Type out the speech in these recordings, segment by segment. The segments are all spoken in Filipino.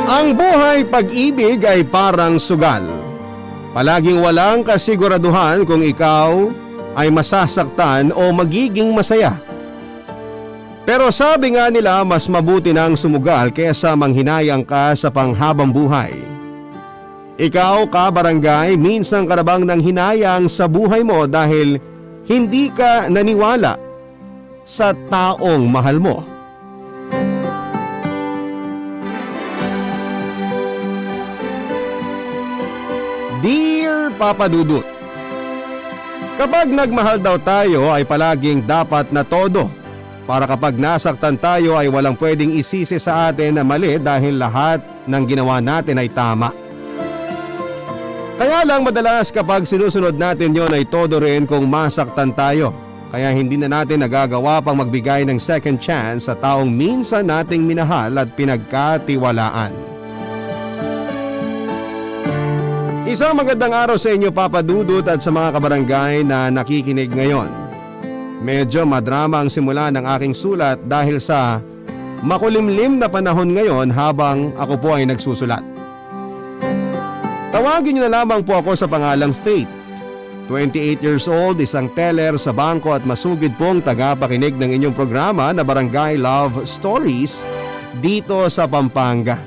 Ang buhay pag-ibig ay parang sugal. Palaging walang kasiguraduhan kung ikaw ay masasaktan o magiging masaya. Pero sabi nga nila mas mabuti nang sumugal kaysa manghinayang ka sa panghabang buhay. Ikaw ka-barangay, minsan ka na bang nanghinayang sa buhay mo dahil hindi ka naniwala sa taong mahal mo? Dear Papa Dudut, kapag nagmahal daw tayo ay palaging dapat na todo. Para kapag nasaktan tayo ay walang pwedeng isisi sa atin na mali dahil lahat ng ginawa natin ay tama. Kaya lang madalas kapag sinusunod natin yon ay todo rin kung masaktan tayo. Kaya hindi na natin nagagawa pang magbigay ng second chance sa taong minsan nating minahal at pinagkatiwalaan. Isang magandang araw sa inyo Papa Dudut at sa mga kabarangay na nakikinig ngayon. Medyo madrama ang simula ng aking sulat dahil sa makulimlim na panahon ngayon habang ako po ay nagsusulat. Tawagin niyo na lamang po ako sa pangalang Faith. 28 years old, isang teller sa bangko at masugid pong tagapakinig ng inyong programa na Barangay Love Stories dito sa Pampanga.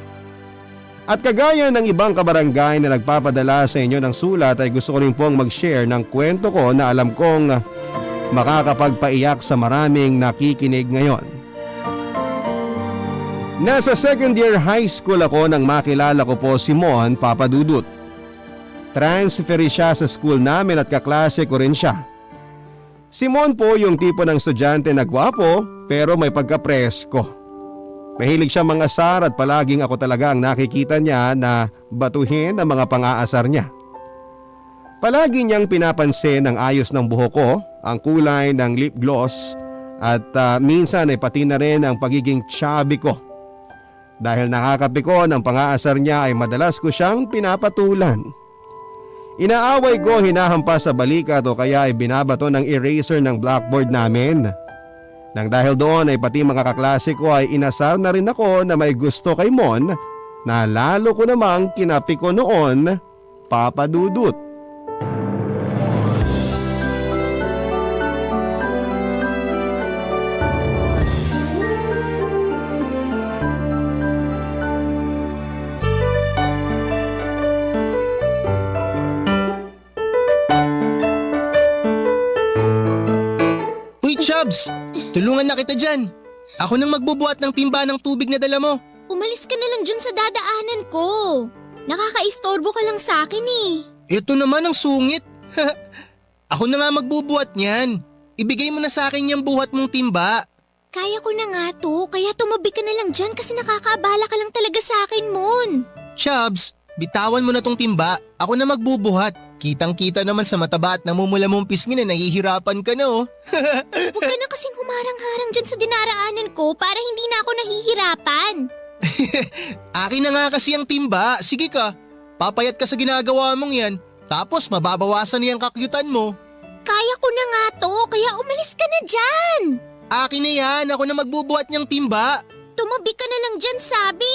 At kagaya ng ibang kabarangay na nagpapadala sa inyo ng sulat ay gusto ko rin pong mag-share ng kwento ko na alam kong makakapagpaiyak sa maraming nakikinig ngayon. Nasa second year high school ako nang makilala ko po si Mon, Papa Dudut. Transfer siya sa school namin at kaklase ko rin siya. Si Mon po yung tipo ng estudyante na gwapo pero may pagka-presko. Mahilig siya mangasar at palaging ako talaga ang nakikita niya na batuhin ang mga pang-aasar niya. Palagi niyang pinapansin ang ayos ng buhok ko, ang kulay ng lip gloss at minsan ay pati na rin ang pagiging chubby ko. Dahil nakakapiko ng pang-aasar niya ay madalas ko siyang pinapatulan. Inaaway ko hinahampas sa balikat o kaya ay binabato ng eraser ng blackboard namin. Nang dahil doon ay pati mga kaklase ko ay inasar na rin ako na may gusto kay Mon na lalo ko namang kinapiko noon, Papa Dudut. Uy Chubbs! Tulungan na kita dyan. Ako nang magbubuhat ng timba ng tubig na dala mo. Umalis ka na lang dyan sa dadaanan ko. Nakakaistorbo ka lang sa akin eh. Ito naman ang sungit. Ako na nga magbubuhat niyan. Ibigay mo na sa akin yung buhat mong timba. Kaya ko na nga to, kaya tumabi ka na lang dyan kasi nakakaabala ka lang talaga sa akin, Mon. Chubbs, bitawan mo na tong timba. Ako na magbubuhat. Kitang-kita naman sa mataba at namumula mong pisngi na nahihirapan ka na oh. Huwag ka na kasing humarang-harang dyan sa dinaraanan ko para hindi na ako nahihirapan. Akin na nga kasi ang timba. Sige ka, papayat ka sa ginagawa mong yan. Tapos mababawasan niyang kakyutan mo. Kaya ko na nga to, kaya umalis ka na dyan. Akin na yan, ako na magbubuhat niyang timba. Tumabi ka na lang dyan, sabi.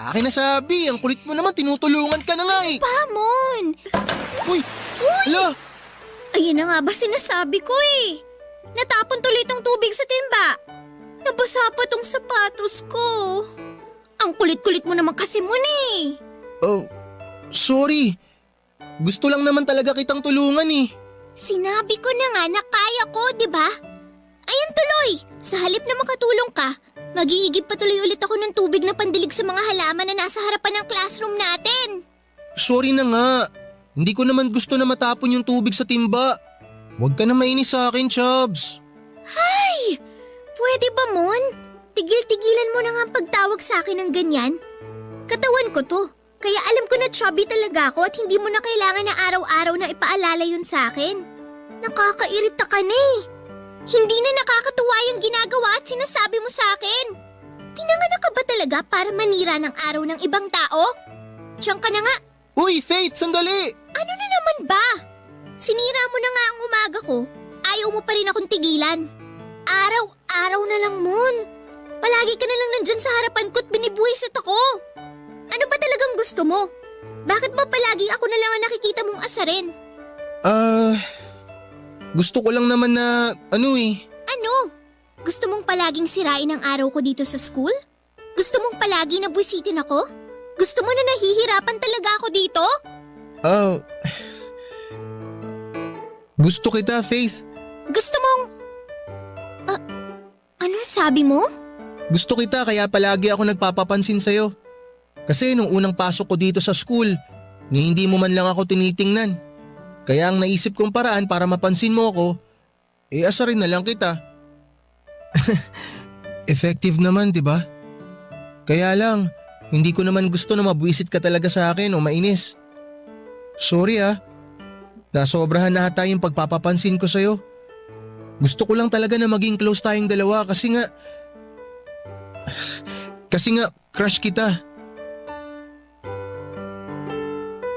Akin na sabi, ang kulit mo naman, tinutulungan ka na nga eh. Pamon! Uy! Hala! Ayun na nga ba sinasabi ko eh. Natapon tuloy tong tubig sa timba. Nabasa pa tong sapatos ko. Ang kulit-kulit mo naman kasi mo eh. Oh, sorry. Gusto lang naman talaga kitang tulungan eh. Sinabi ko na nga na kaya ko, di ba? Ayan tuloy, sa halip na makatulong ka, mag-iigib pa tuloy ulit ako ng tubig na pandilig sa mga halaman na nasa harapan ng classroom natin. Sorry na nga. Hindi ko naman gusto na matapon yung tubig sa timba. Huwag ka na mainis sa akin, Chubbs. Hay! Pwede ba, Mon? Tigil-tigilan mo na nga ang pagtawag sa akin ng ganyan. Katawan ko to, kaya alam ko na chubby talaga ako at hindi mo na kailangan na araw-araw na ipaalala yun sa akin. Nakakairita ka na eh. Hindi na nakakatuwa yung ginagawa at sinasabi mo sa akin. Pinanganak ka ba talaga para manira ng araw ng ibang tao? Diyan ka na nga. Uy, Faith, sandali! Ano na naman ba? Sinira mo na nga ang umaga ko. Ayaw mo pa rin akong tigilan. Araw-araw na lang, Moon. Palagi ka na lang nandyan sa harapan ko at binibuwisit ako. Ano ba talagang gusto mo? Bakit ba palagi ako na lang ang nakikita mong asarin? Gusto ko lang naman na Ano? Gusto mong palaging sirain ang araw ko dito sa school? Gusto mong palagi na buwisitin ako? Gusto mo na nahihirapan talaga ako dito? Gusto kita, Faith. Gusto mong… ano sabi mo? Gusto kita kaya palagi ako nagpapapansin sa'yo. Kasi nung unang pasok ko dito sa school, ni hindi mo man lang ako tinitingnan. Kaya ang naisip kong paraan para mapansin mo ako, asarin na lang kita. Effective naman, di ba? Kaya lang, hindi ko naman gusto na mabwisit ka talaga sa akin o mainis. Sorry nasobrahan na ata yung pagpapapansin ko sa'yo. Gusto ko lang talaga na maging close tayong dalawa kasi nga crush kita.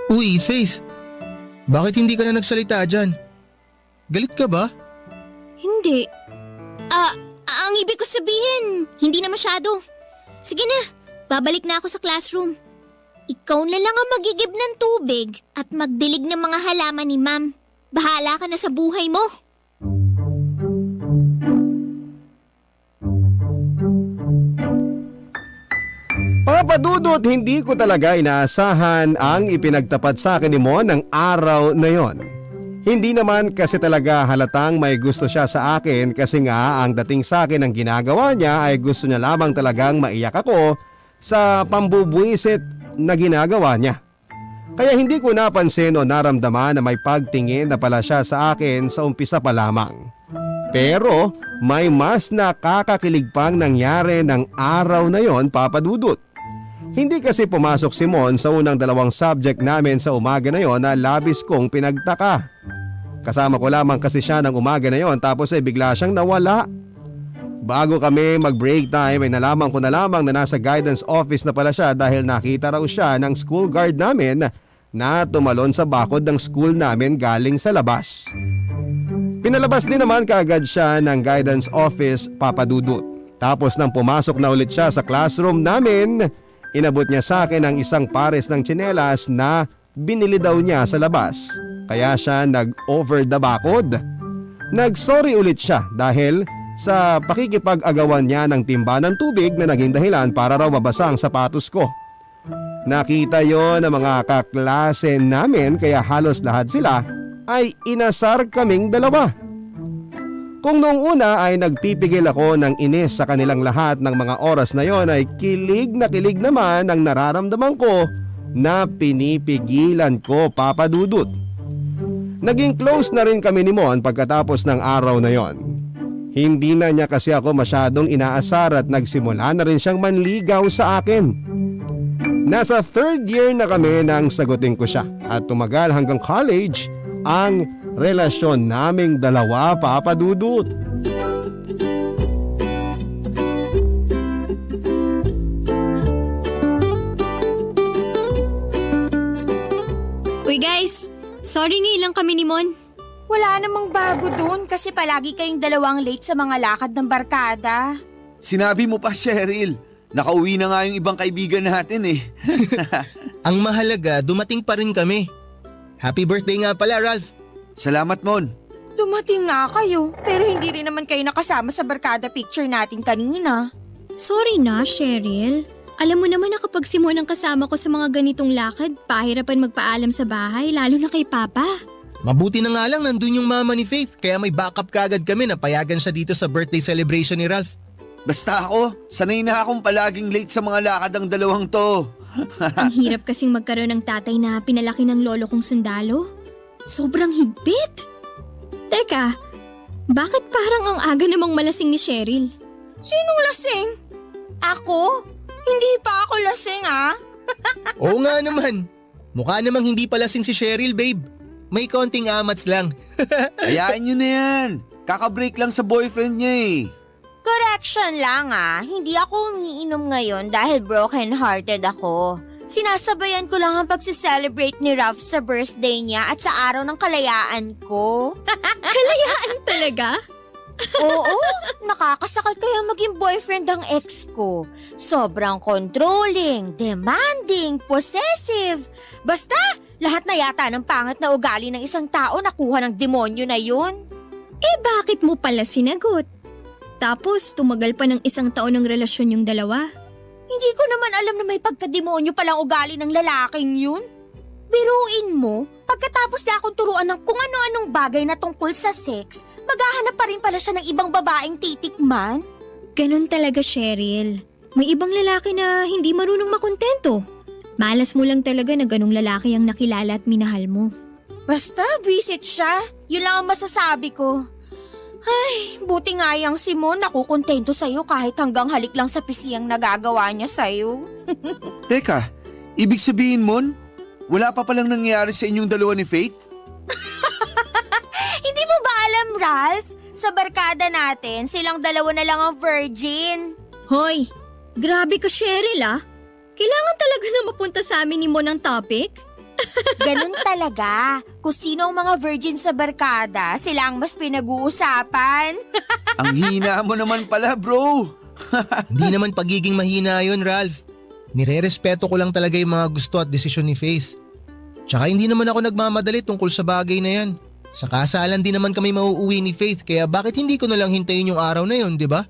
Uy, Faith, bakit hindi ka na nagsalita dyan? Galit ka ba? Hindi. Ang ibig ko sabihin, hindi na masyado. Sige na, babalik na ako sa classroom. Ikaw na lang ang magigib ng tubig at magdilig ng mga halaman ni Ma'am. Bahala ka na sa buhay mo. Papa Dudut, hindi ko talaga inaasahan ang ipinagtapat sa akin ni Mon ng araw na yon. Hindi naman kasi talaga halatang may gusto siya sa akin kasi nga ang dating sa akin ng ginagawa niya ay gusto niya lamang talagang maiyak ako sa pambubwisit na ginagawa niya. Kaya hindi ko napansin o naramdaman na may pagtingin na pala siya sa akin sa umpisa pa lamang. Pero may mas nakakakilig pang nangyari ng araw na yon, Papa Dudut. Hindi kasi pumasok si Mon sa unang 2 subject namin sa umaga na yon na labis kong pinagtaka. Kasama ko lamang kasi siya ng umaga na yon tapos ay bigla siyang nawala. Bago kami mag-break time ay nalaman ko na lamang na nasa guidance office na pala siya dahil nakita raw siya ng school guard namin na tumalon sa bakod ng school namin galing sa labas. Pinalabas din naman kaagad siya ng guidance office, Papa Dudut. Tapos nang pumasok na ulit siya sa classroom namin, inabot niya sa akin ang isang pares ng tsinelas na binili daw niya sa labas. Kaya siya nag-over the bakod. Nag-sorry ulit siya dahil sa pakikipag-agawan niya ng timba ng tubig na naging dahilan para raw mabasa ang sapatos ko. Nakita yon ng mga kaklase namin kaya halos lahat sila ay inasar kaming dalawa. Kung noong una ay nagpipigil ako ng inis sa kanilang lahat ng mga oras na yon ay kilig na kilig naman ang nararamdaman ko na pinipigilan ko, Papa Dudut. Naging close na rin kami ni Mon pagkatapos ng araw na yon. Hindi na niya kasi ako masyadong inaasar at nagsimula na rin siyang manligaw sa akin. Nasa 3rd year na kami nang sagutin ko siya at tumagal hanggang college ang relasyon naming dalawa, Papa Dudut. Uy guys, sorry ngayon lang kami ni Mon. Wala namang bago dun kasi palagi kayong dalawang late sa mga lakad ng barkada. Sinabi mo pa, Cheryl. Nakauwi na nga yung ibang kaibigan natin eh. Ang mahalaga, dumating pa rin kami. Happy birthday nga pala, Ralph. Salamat, Mon. Dumating nga kayo pero hindi rin naman kayo nakasama sa barkada picture natin kanina. Sorry na, Cheryl. Alam mo naman na kapag si Mon ang kasama ko sa mga ganitong lakad, pahirapan magpaalam sa bahay lalo na kay Papa. Mabuti na nga lang nandun yung mama ni Faith kaya may backup kagad kami na payagan siya dito sa birthday celebration ni Ralph. Basta ako, sanay na akong palaging late sa mga lakad ng dalawang to. Ang hirap kasing magkaroon ng tatay na pinalaki ng lolo kong sundalo. Sobrang higpit. Teka, bakit parang ang aga namang malasing ni Cheryl? Sinong lasing? Ako? Hindi pa ako lasing Oo nga naman. Mukha namang hindi pa lasing si Cheryl, babe. May konting amats lang. Hayaan nyo na yan. Kakabreak lang sa boyfriend niya eh. Correction lang hindi ako umiinom ngayon dahil broken-hearted ako. Sinasabayan ko lang ang pagsiselebrate ni Ralph sa birthday niya at sa araw ng kalayaan ko. Kalayaan talaga? Oo, nakakasakal kaya maging boyfriend ang ex ko. Sobrang controlling, demanding, possessive. Basta, lahat na yata ng pangit na ugali ng isang tao nakuha ng demonyo na yun. Bakit mo pala sinagot? Tapos tumagal pa ng 1 taon ng relasyon yung dalawa. Hindi ko naman alam na may pagkademonyo palang ugali ng lalaking yun. Biruin mo, pagkatapos niya akong turuan ng kung ano-anong bagay na tungkol sa sex, maghahanap pa rin pala siya ng ibang babaeng titikman. Ganon talaga, Cheryl. May ibang lalaki na hindi marunong makontento. Malas mo lang talaga na ganong lalaki ang nakilala at minahal mo. Basta, visit siya. Yun lang ang masasabi ko. Ay, buti nga yang si Mon nakukontento sa'yo kahit hanggang halik lang sa pisiyang nagagawa niya sa'yo. Teka, ibig sabihin, Mon, wala pa palang nangyayari sa inyong dalawa ni Faith? Hindi mo ba alam, Ralph? Sa barkada natin, silang dalawa na lang ang virgin. Hoy, grabe ka, Cheryl ah. Kailangan talaga na mapunta sa amin ni Mon ang topic? Ganun talaga. Kung sino ang mga virgin sa barkada, sila ang mas pinag-uusapan. Ang hina mo naman pala, bro. Hindi naman pagiging mahina yun, Ralph. Nire-respeto ko lang talaga yung mga gusto at desisyon ni Faith. Tsaka hindi naman ako nagmamadali tungkol sa bagay na yan. Sa kasalan din naman kami mauuwi ni Faith kaya bakit hindi ko na lang hintayin yung araw na yun, di ba?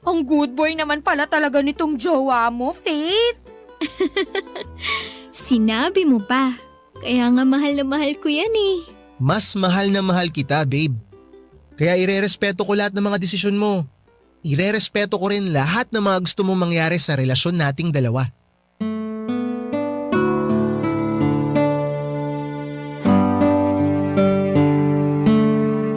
Ang good boy naman pala talaga nitong jowa mo, Faith. Sinabi mo pa. Kaya nga mahal na mahal ko yan eh. Mas mahal na mahal kita, babe. Kaya ire-respeto ko lahat ng mga desisyon mo. Ire-respeto ko rin lahat ng mga gusto mong mangyari sa relasyon nating dalawa.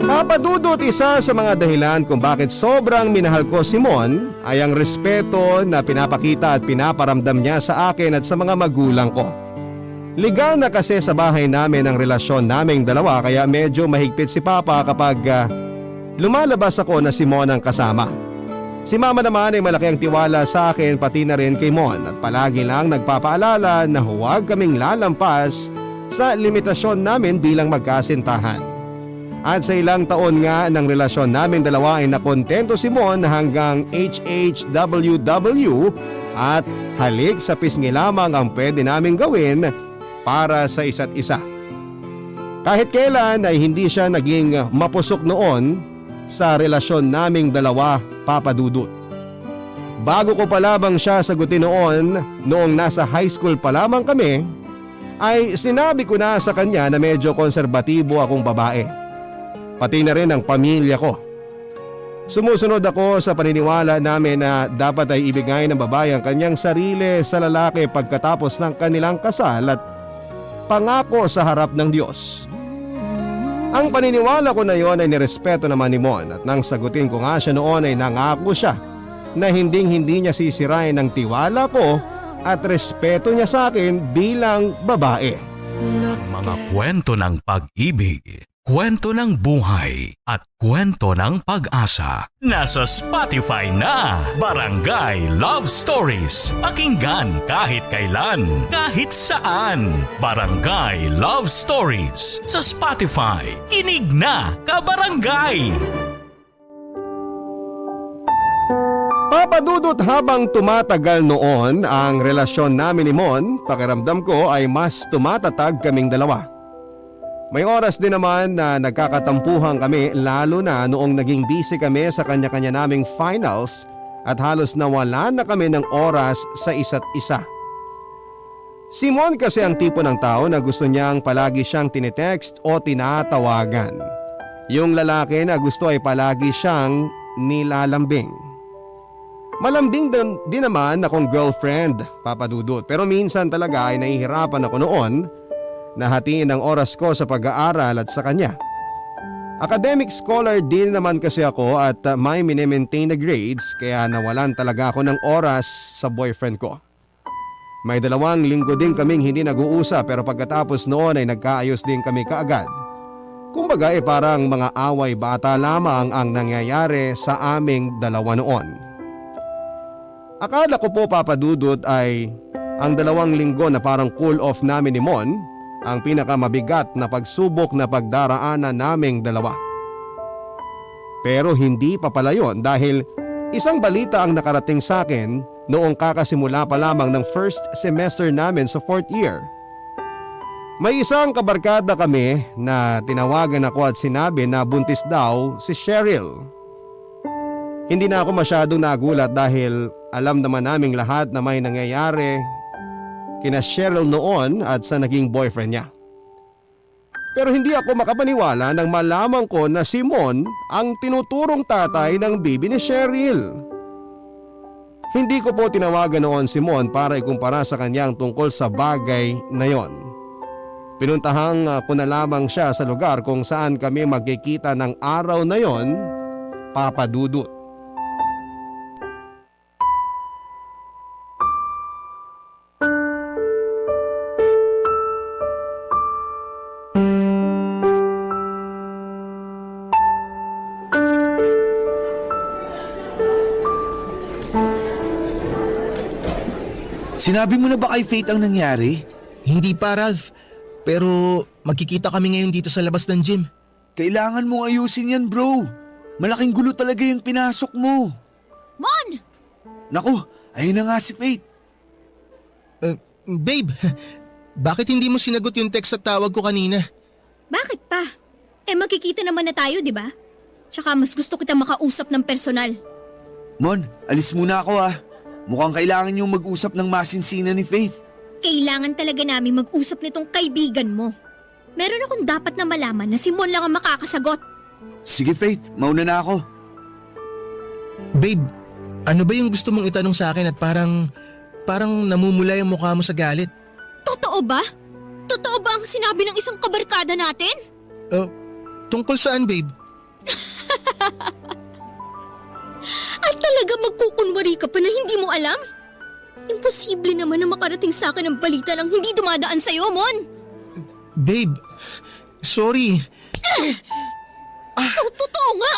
Papadudot, isa sa mga dahilan kung bakit sobrang minahal ko si Mon ay ang respeto na pinapakita at pinaparamdam niya sa akin at sa mga magulang ko. Legal na kasi sa bahay namin ang relasyon naming dalawa kaya medyo mahigpit si Papa kapag lumalabas ako na si Mon ang kasama. Si Mama naman ay malaki ang tiwala sa akin pati na rin kay Mon at palagi lang nagpapaalala na huwag kaming lalampas sa limitasyon namin bilang magkasintahan. At sa ilang taon nga ng relasyon namin dalawa ay nakontento si Mon hanggang HHWW at halik sa pisngi lamang ang pwede naming gawin para sa isa't isa. Kahit kailan ay hindi siya naging mapusok noon sa relasyon naming dalawa, Papa Dudut. Bago ko pa labang siya sagutin noong nasa high school pa lamang kami, ay sinabi ko na sa kanya na medyo konserbatibo akong babae. Pati na rin ang pamilya ko. Sumusunod ako sa paniniwala namin na dapat ay ibigay ng babae ang kanyang sarili sa lalaki pagkatapos ng kanilang kasal at pangako sa harap ng Diyos. Ang paniniwala ko na yon ay nirespeto naman ni Mon at nang sagutin ko nga siya noon ay nangako siya na hindi niya sisirain ang tiwala ko at respeto niya sa akin bilang babae. Mga kwento ng pag-ibig, kwento ng buhay at kwento ng pag-asa. Nasa Spotify na Barangay Love Stories. Pakinggan kahit kailan, kahit saan. Barangay Love Stories sa Spotify. Kinig na, kabarangay! Papadudot, habang tumatagal noon ang relasyon namin ni Mon, pakiramdam ko ay mas tumatatag kaming dalawa. May oras din naman na nagkakatampuhan kami lalo na noong naging busy kami sa kanya-kanya naming finals at halos nawala na kami ng oras sa isa't isa. Si Mon kasi ang tipo ng tao na gusto niyang palagi siyang tinetext o tinatawagan. Yung lalaki na gusto ay palagi siyang nilalambing. Malambing din naman akong girlfriend, Papa Dudut, pero minsan talaga ay nahihirapan ako noon na hatiin ang oras ko sa pag-aaral at sa kanya. Academic scholar din naman kasi ako at may mini-maintain na grades kaya nawalan talaga ako ng oras sa boyfriend ko. May 2 linggo din kaming hindi nag-uusap pero pagkatapos noon ay nagkaayos din kami kaagad. Kumbaga parang mga away bata lamang ang nangyayari sa aming dalawa noon. Akala ko po, Papa Dudut, ay ang 2 linggo na parang cool off namin ni Mon ang pinakamabigat na pagsubok na pagdaraanan naming dalawa. Pero hindi pa pala yun dahil isang balita ang nakarating sa akin noong kakasimula pa lamang ng first semester namin sa 4th year. May isang kabarkada kami na tinawagan ako at sinabi na buntis daw si Cheryl. Hindi na ako masyadong nagulat dahil alam naman naming lahat na may nangyayari kina Cheryl noon at sa naging boyfriend niya. Pero hindi ako makapaniwala nang malaman ko na si Mon ang tinuturong tatay ng baby ni Cheryl. Hindi ko po tinawagan noon si Mon para ikumpara sa kanyang tungkol sa bagay na yon. Pinuntahang ko na lamang siya sa lugar kung saan kami magkikita ng araw na yon, Papa Dudut. Sinabi mo na ba kay Faith ang nangyari? Hindi pa, Ralph. Pero magkikita kami ngayon dito sa labas ng gym. Kailangan mong ayusin yan, bro. Malaking gulo talaga yung pinasok mo. Mon! Naku, ayun na nga si Faith. Babe, bakit hindi mo sinagot yung text at tawag ko kanina? Bakit pa? Magkikita naman na tayo, di ba? Tsaka mas gusto kita makausap ng personal. Mon, alis muna ako ah. Mukhang kailangan niyong mag-usap ng masinsinan ni Faith. Kailangan talaga namin mag-usap nitong kaibigan mo. Meron akong dapat na malaman na si Mon lang ang makakasagot. Sige Faith, mauna na ako. Babe, ano ba yung gusto mong itanong sa akin at parang namumula yung mukha mo sa galit? Totoo ba? Totoo ba ang sinabi ng isang kabarkada natin? Tungkol saan, babe? At talaga magkukunwari ka pa na hindi mo alam? Imposible naman na makarating sa akin ang balita nang hindi dumadaan sa'yo, Mon. Babe, sorry. So, totoo nga!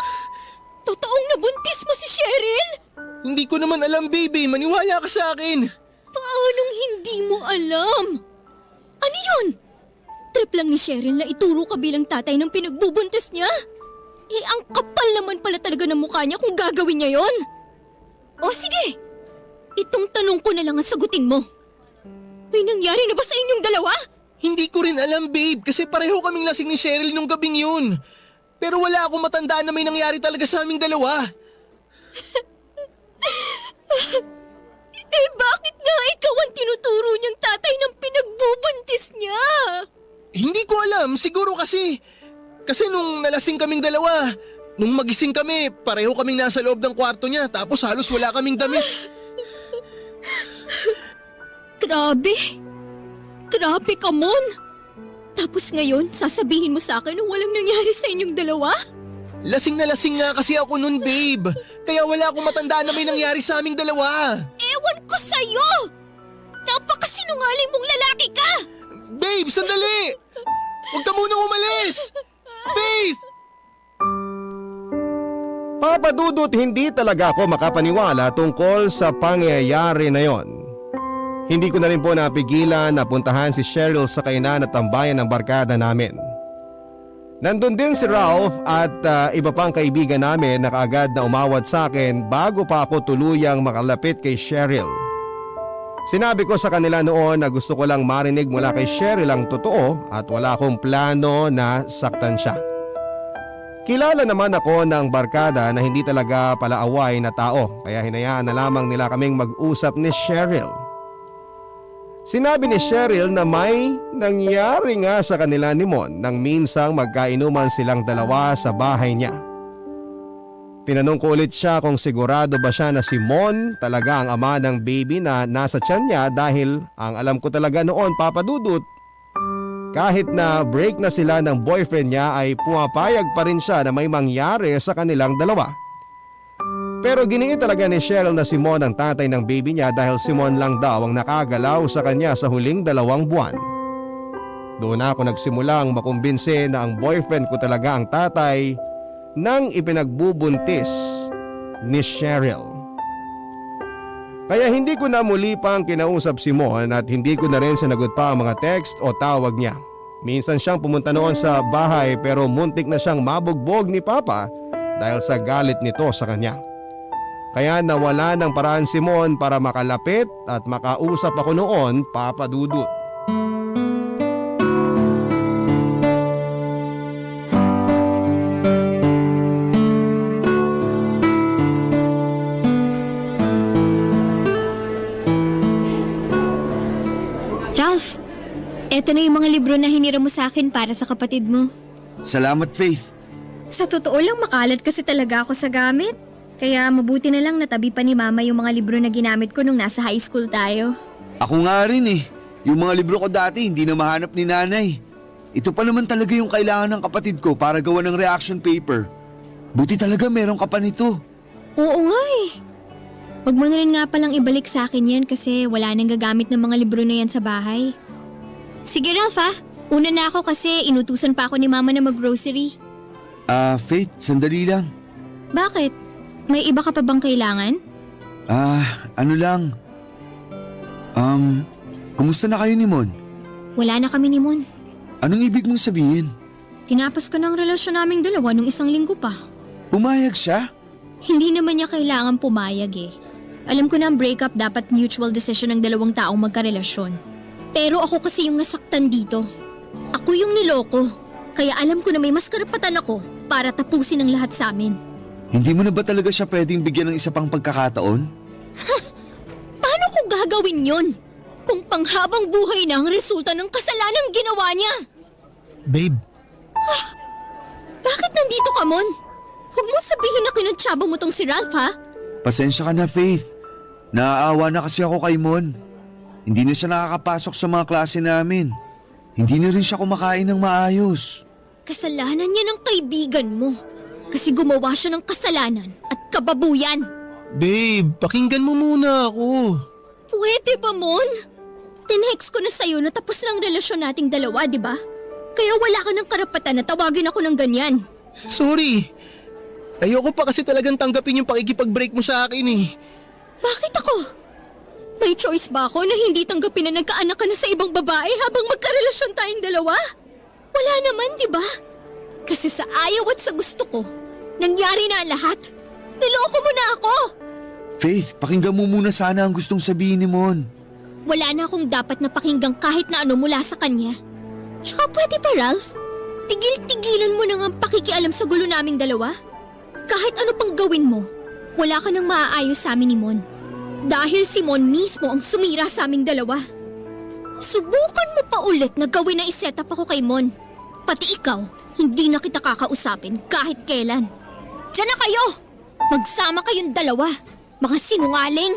Totoong nabuntis mo si Cheryl? Hindi ko naman alam, babe. Maniwala ka sa akin. Paanong hindi mo alam? Ano yun? Trip lang ni Cheryl na ituro ka bilang tatay ng pinagbubuntis niya? Ang kapal naman pala talaga ng mukha niya kung gagawin niya yon. O sige, itong tanong ko na lang ang sagutin mo. May nangyari na ba sa inyong dalawa? Hindi ko rin alam, babe, kasi pareho kaming lasing ni Cheryl nung gabing yun. Pero wala akong matandaan na may nangyari talaga sa aming dalawa. Bakit nga ikaw ang tinuturo niyang tatay ng pinagbubuntis niya? Hindi ko alam, siguro kasi nung nalasing kaming dalawa, nung magising kami, pareho kaming nasa loob ng kwarto niya tapos halos wala kaming damit. Grabe. Grabe ka, Mon. Tapos ngayon, sasabihin mo sa akin na walang nangyari sa inyong dalawa? Lasing na lasing nga kasi ako nun, babe. Kaya wala akong matandaan na may nangyari sa aming dalawa. Ewan ko sa'yo! Napakasinungaling mong lalaki ka! Babe, sandali! Huwag ka munang umalis! Faith! Papa Dudut, hindi talaga ako makapaniwala tungkol sa pangyayari na yon. Hindi ko na rin po napigilan na puntahan si Cheryl sa kainan at tambayan ng barkada namin. Nandun din si Ralph at iba pang kaibigan namin na kaagad na umawat sa akin bago pa ako tuluyang makalapit kay Cheryl. Sinabi ko sa kanila noon na gusto ko lang marinig mula kay Cheryl ang totoo at wala akong plano na saktan siya. Kilala naman ako ng barkada na hindi talaga palaaway na tao kaya hinayaan na lamang nila kaming mag-usap ni Cheryl. Sinabi ni Cheryl na may nangyari nga sa kanila ni Mon nang minsang magkainuman silang dalawa sa bahay niya. Tinanong ko ulit siya kung sigurado ba siya na si Mon talaga ang ama ng baby na nasa tiyan niya dahil ang alam ko talaga noon, Papa Dudut, kahit na break na sila ng boyfriend niya ay pumapayag pa rin siya na may mangyari sa kanilang dalawa. Pero giniit talaga ni Cheryl na si Mon ang tatay ng baby niya dahil si Mon lang daw ang nakagalaw sa kanya sa huling 2 buwan. Doon ako nagsimulang makumbinse na ang boyfriend ko talaga ang tatay ng ipinagbubuntis ni Cheryl. Kaya hindi ko na muli pang kinausap si Mon at hindi ko na rin sinagot pa ang mga text o tawag niya. Minsan siyang pumunta noon sa bahay pero muntik na siyang mabugbog ni Papa dahil sa galit nito sa kanya. Kaya nawala ng paraan si Mon para makalapit at makausap ako noon, Papa Dudut. Ralph, eto na yung mga libro na hinira mo sa akin para sa kapatid mo. Salamat, Faith. Sa totoo lang, makalat kasi talaga ako sa gamit. Kaya mabuti na lang natabi pa ni Mama yung mga libro na ginamit ko nung nasa high school tayo. Ako nga rin eh. Yung mga libro ko dati hindi na mahanap ni nanay. Ito pa naman talaga yung kailangan ng kapatid ko para gawa ng reaction paper. Buti talaga meron ka pa nito. Oo nga eh. Huwag mo na rin nga palang ibalik sa akin yan kasi wala nang gagamit ng mga libro na yan sa bahay. Sige Ralph ah, una na ako kasi inutusan pa ako ni Mama na mag-grocery. Faith, sandali lang. Bakit? May iba ka pa bang kailangan? Ano lang. Kumusta na kayo ni Mon? Wala na kami ni Mon. Anong ibig mong sabihin? Tinapos ko ng relasyon naming dalawa nung 1 linggo pa. Pumayag siya? Hindi naman niya kailangan pumayag eh. Alam ko na ang breakup dapat mutual decision ng 2 taong magkarelasyon. Pero ako kasi yung nasaktan dito. Ako yung niloko. Kaya alam ko na may mas karapatan ako para tapusin ang lahat sa amin. Hindi mo na ba talaga siya pwedeng bigyan ng isa pang pagkakataon? Paano ko gagawin yon? Kung panghabang buhay na ang resulta ng kasalanang ginawa niya? Babe, Bakit nandito ka, Mon? Huwag mo sabihin na kinutsyaba mo tong si Ralph, ha? Pasensya ka na, Faith. Naaawa na kasi ako kay Mon. Hindi na siya nakakapasok sa mga klase namin. Hindi na rin siya kumakain ng maayos. Kasalanan niya ng kaibigan mo. Kasi gumawa siya ng kasalanan at kababuyan. babe, pakinggan mo muna ako. Pwede ba, Mon? Tinext ko na sa'yo na tapos na ang relasyon nating dalawa, di ba? Kaya wala ka ng karapatan na tawagin ako ng ganyan. Sorry. Ayoko pa kasi talagang tanggapin yung pakikipag-break mo sa akin eh. Bakit ako? May choice ba ako na hindi tanggapin na nagkaanak ka na sa ibang babae habang magkarelasyon tayong dalawa? Wala naman, di ba? Kasi sa ayaw at sa gusto ko, nangyari na ang lahat. Niloko mo na ako! Faith, pakinggan mo muna sana ang gustong sabihin ni Mon. Wala na akong dapat na pakinggang kahit na ano mula sa kanya. Tsaka pwede pa, Ralph? Tigil-tigilan mo na nga ang pakikialam sa gulo naming dalawa. Kahit ano pang gawin mo, wala ka nang maaayos sa amin ni Mon. Dahil si Mon mismo ang sumira sa aming dalawa. Subukan mo pa ulit na gawin na iset up ako kay Mon. Pati ikaw, hindi na kita kakausapin kahit kailan. Diyan na kayo! Magsama kayong dalawa, mga sinungaling!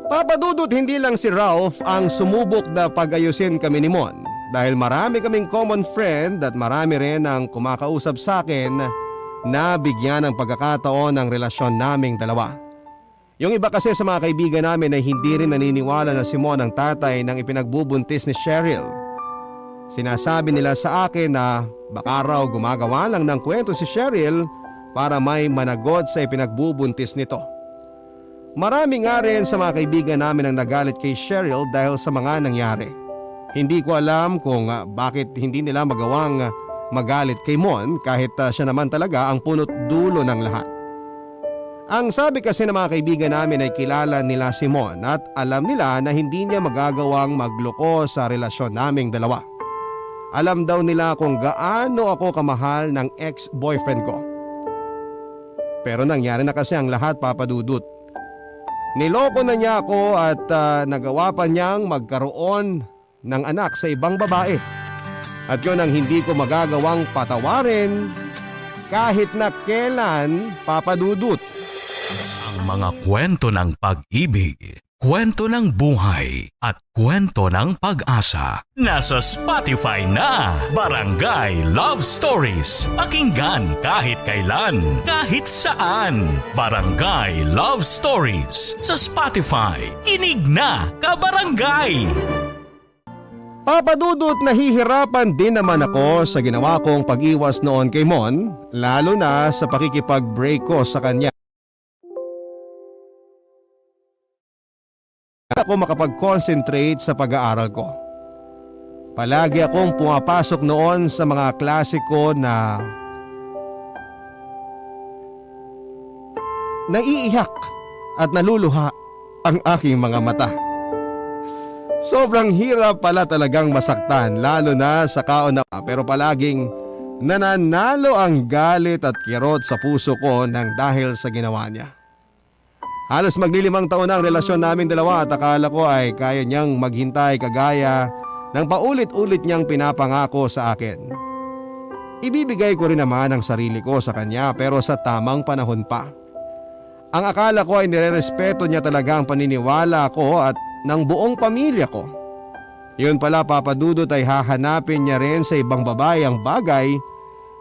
Papadudot hindi lang si Ralph ang sumubok na pag-ayusin kami ni Mon dahil marami kaming common friend at marami rin ang kumakausap sa akin na bigyan ng pagkakataon ng relasyon naming dalawa. Yung iba kasi sa mga kaibigan namin ay hindi rin naniniwala na si Mon ang tatay ng ipinagbubuntis ni Cheryl. Sinasabi nila sa akin na baka raw gumagawa lang ng kwento si Cheryl para may managot sa ipinagbubuntis nito. Marami nga rin sa mga kaibigan namin ang nagalit kay Cheryl dahil sa mga nangyari. Hindi ko alam kung bakit hindi nila magawang magalit kay Mon kahit siya naman talaga ang punot dulo ng lahat. Ang sabi kasi ng mga kaibigan namin ay kilala nila si Mon at alam nila na hindi niya magagawang magloko sa relasyon naming dalawa. Alam daw nila kung gaano ako kamahal ng ex-boyfriend ko. Pero nangyari na kasi ang lahat, Papadudut. Niloko na niya ako at nagawa pa niyang magkaroon ng anak sa ibang babae. At yun ang hindi ko magagawang patawarin kahit na kailan, Papadudut. Ang mga kwento ng pag-ibig, kwento ng buhay at kwento ng pag-asa. Nasa Spotify na, Barangay Love Stories. Pakinggan kahit kailan, kahit saan. Barangay Love Stories sa Spotify. Kinig na, kabarangay! Papadudot, nahihirapan din naman ako sa ginawa kong pag-iwas noon kay Mon, lalo na sa pakikipag-break ko sa kanya. ako makapag-concentrate sa pag-aaral ko. Palagi akong pumapasok noon sa mga klase ko na naiiyak at naluluha ang aking mga mata. Sobrang hirap pala talagang masaktan lalo na sa kauna, pero palaging nananalo ang galit at kirot sa puso ko nang dahil sa ginawa niya. Halos maglilimang taon na ang relasyon naming dalawa at akala ko ay kaya niyang maghintay kagaya ng paulit-ulit niyang pinapangako sa akin. Ibibigay ko rin naman ang sarili ko sa kanya pero sa tamang panahon pa. Ang akala ko ay nirerespeto niya talaga ang paniniwala ko at ng buong pamilya ko. Yun pala, Papa Dudut, ay hahanapin niya rin sa ibang babae ang bagay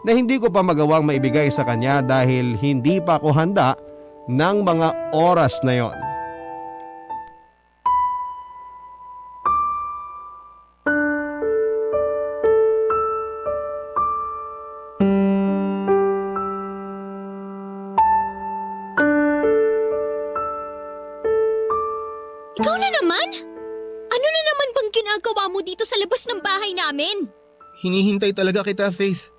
na hindi ko pa magawang maibigay sa kanya dahil hindi pa ako handa ng mga oras na yon. Ikaw na naman? Ano na naman bang ginagawa mo dito sa labas ng bahay namin? Hinihintay talaga kita, Faith.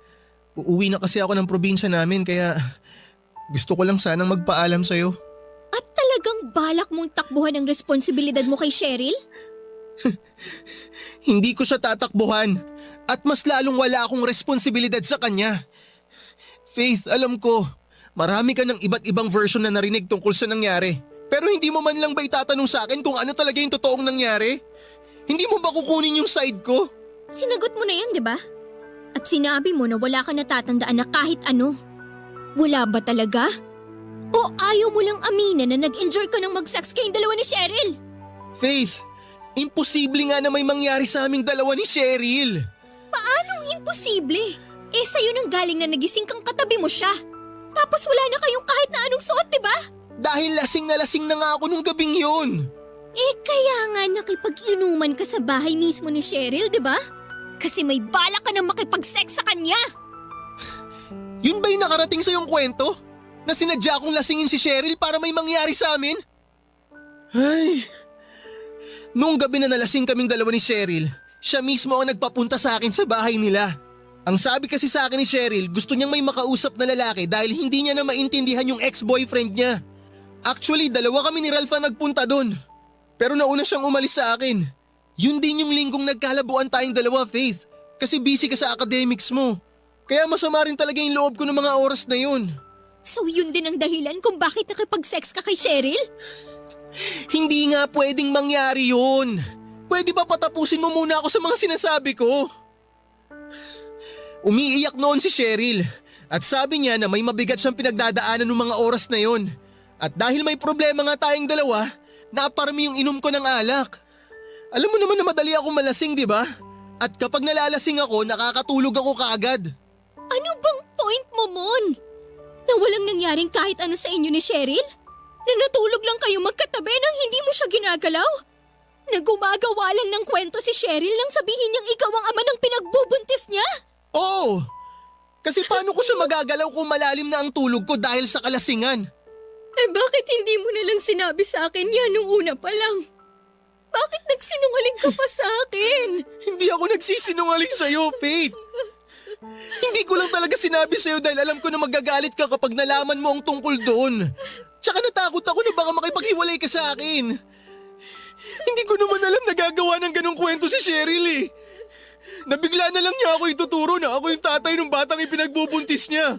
Uuwi na kasi ako ng probinsya namin kaya gusto ko lang sanang magpaalam sa'yo. At talagang balak mong takbuhan ang responsibilidad mo kay Cheryl? Hindi ko siya tatakbuhan at mas lalong wala akong responsibilidad sa kanya. Faith, alam ko, marami ka ng iba't ibang version na narinig tungkol sa nangyari. Pero hindi mo man lang ba itatanong sa akin kung ano talaga yung totoong nangyari? Hindi mo ba kukunin yung side ko? Sinagot mo na yan, di ba? At sinabi mo na wala ka natatandaan na kahit ano. Wala ba talaga? O ayaw mo lang aminin na nag-enjoy ka ng mag-sex kayong dalawa ni Cheryl? Faith, imposible nga na may mangyari sa aming dalawa ni Cheryl. Paanong imposible? Eh sa'yo nang galing na nagising kang katabi mo siya. Tapos wala na kayong kahit na anong suot, di ba? Dahil lasing na nga ako nung gabing yun. Eh kaya nga nakipag-inuman ka sa bahay mismo ni Cheryl, di ba? Kasi may balak ka na makipag-sex sa kanya. Yun ba yung nakarating sa yung kwento? Na sinadya kong lasingin si Cheryl para may mangyari sa amin? Ay, noong gabi na nalasing kaming dalawa ni Cheryl, siya mismo ang nagpapunta sa akin sa bahay nila. Ang sabi kasi sa akin ni Cheryl, gusto niyang may makausap na lalaki dahil hindi niya na maintindihan yung ex-boyfriend niya. Actually, dalawa kami ni Ralph ang nagpunta doon. Pero nauna siyang umalis sa akin. Yun din yung linggong nagkalabuan tayong dalawa, Faith. Kasi busy ka sa academics mo. Kaya masama rin talaga yung loob ko ng mga oras na yun. So yun din ang dahilan kung bakit nakipag-sex ka kay Cheryl? Hindi nga pwedeng mangyari yun. Pwede ba patapusin mo muna ako sa mga sinasabi ko? Umiiyak noon si Cheryl at sabi niya na may mabigat siyang pinagdadaanan ng mga oras na yon. At dahil may problema nga tayong dalawa, naparami yung inom ko ng alak. Alam mo naman na madali ako malasing, di ba? At kapag nalalasing ako, nakakatulog ako kaagad. Ano bang point mo, Mon? Na walang nangyaring kahit ano sa inyo ni Cheryl? Na natulog lang kayo magkatabi nang hindi mo siya ginagalaw? Na gumagawa lang ng kwento si Cheryl nang sabihin niyang ikaw ang ama ng pinagbubuntis niya? Oo! Kasi paano ko siya magagalaw kung malalim na ang tulog ko dahil sa kalasingan? Eh bakit hindi mo na lang sinabi sa akin yan nung una pa lang? Bakit nagsinungaling ka pa sa akin? Hindi ako nagsisinungaling sa'yo, Faith. Hindi ko lang talaga sinabi sa'yo dahil alam ko na magagalit ka kapag nalaman mo ang tungkol doon. Tsaka natakot ako na baka makipaghiwalay ka sa akin. Hindi ko naman alam na gagawa ng ganong kwento si Cheryl eh. Nabigla na lang niya ako ituturo na ako yung tatay ng batang ipinagbubuntis niya.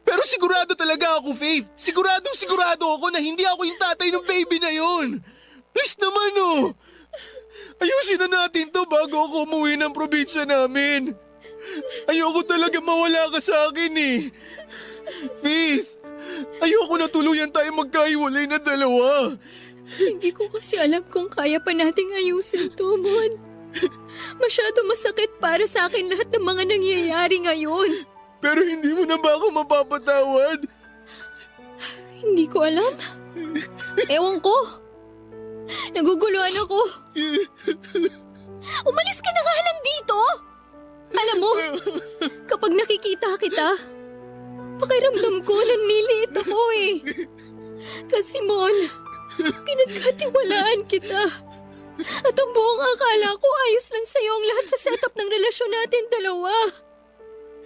Pero sigurado talaga ako, Faith. Sigurado ako na hindi ako yung tatay ng baby na yun. Please naman oh. Ayusin na natin to bago ako umuwi ng probinsya namin. Ayoko talaga mawala ka sa akin eh. Faith, ayoko na tuluyan tayo magkahiwalay na dalawa. Hindi ko kasi alam kung kaya pa nating ayusin to, Mon. Masyado masakit para sa akin lahat ng mga nangyayari ngayon. Pero hindi mo na ba ako mapapatawad? Hindi ko alam. Ewan ko. Naguguluhan ako. Umalis ka na nga lang dito. Alam mo, kapag nakikita kita, pakiramdam ko nanliliit ako eh. Kasi Mon, Pinagkatiwalaan kita. At ang buong akala ko ayos lang sa'yo ang lahat sa setup ng relasyon natin dalawa.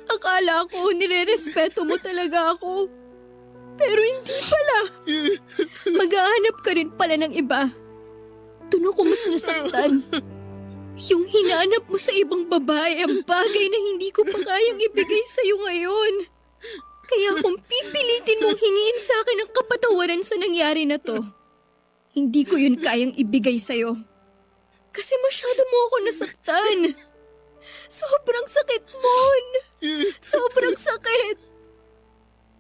Akala ko nire-respeto mo talaga ako. Pero hindi pala. Maghahanap ka rin pala ng iba. Doon ako mas nasaktan. Yung hinanap mo sa ibang babae ang bagay na hindi ko pa kayang ibigay sa'yo ngayon. Kaya kung pipilitin mong hingiin sa akin ang kapatawaran sa nangyari na to, hindi ko yun kayang ibigay sa'yo. Kasi masyado mo ako nasaktan. Sobrang sakit, Mon. Sobrang sakit.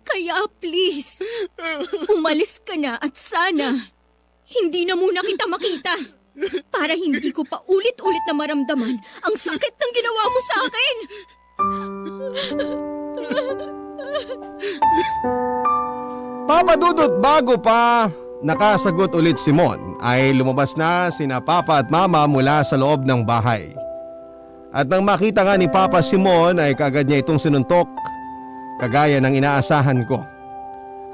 Kaya please, umalis ka na at sana hindi na muna kita makita. Para hindi ko pa ulit-ulit na maramdaman ang sakit ng ginawa mo sa akin. Papa Dudut, bago pa nakasagot ulit si Mon, ay lumabas na sina Papa at Mama mula sa loob ng bahay. At nang makita nga ni Papa si Mon ay kaagad niya itong sinuntok, kagaya ng inaasahan ko.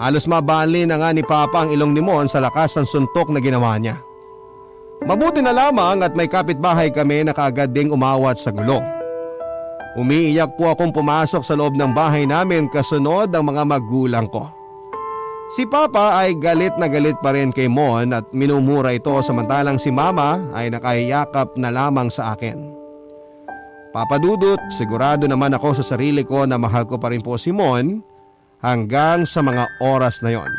Halos mabali na nga ni Papa ang ilong ni Mon sa lakas ng suntok na ginawa niya. Mabuti na lamang at may kapitbahay kami na kaagad ding umawat sa gulo. Umiiyak po akong pumasok sa loob ng bahay namin kasunod ang mga magulang ko. Si Papa ay galit na galit pa rin kay Mon at minumura ito samantalang si Mama ay nakahiyakap na lamang sa akin. Papa Dudut, sigurado naman ako sa sarili ko na mahal ko pa rin po si Mon hanggang sa mga oras na yon.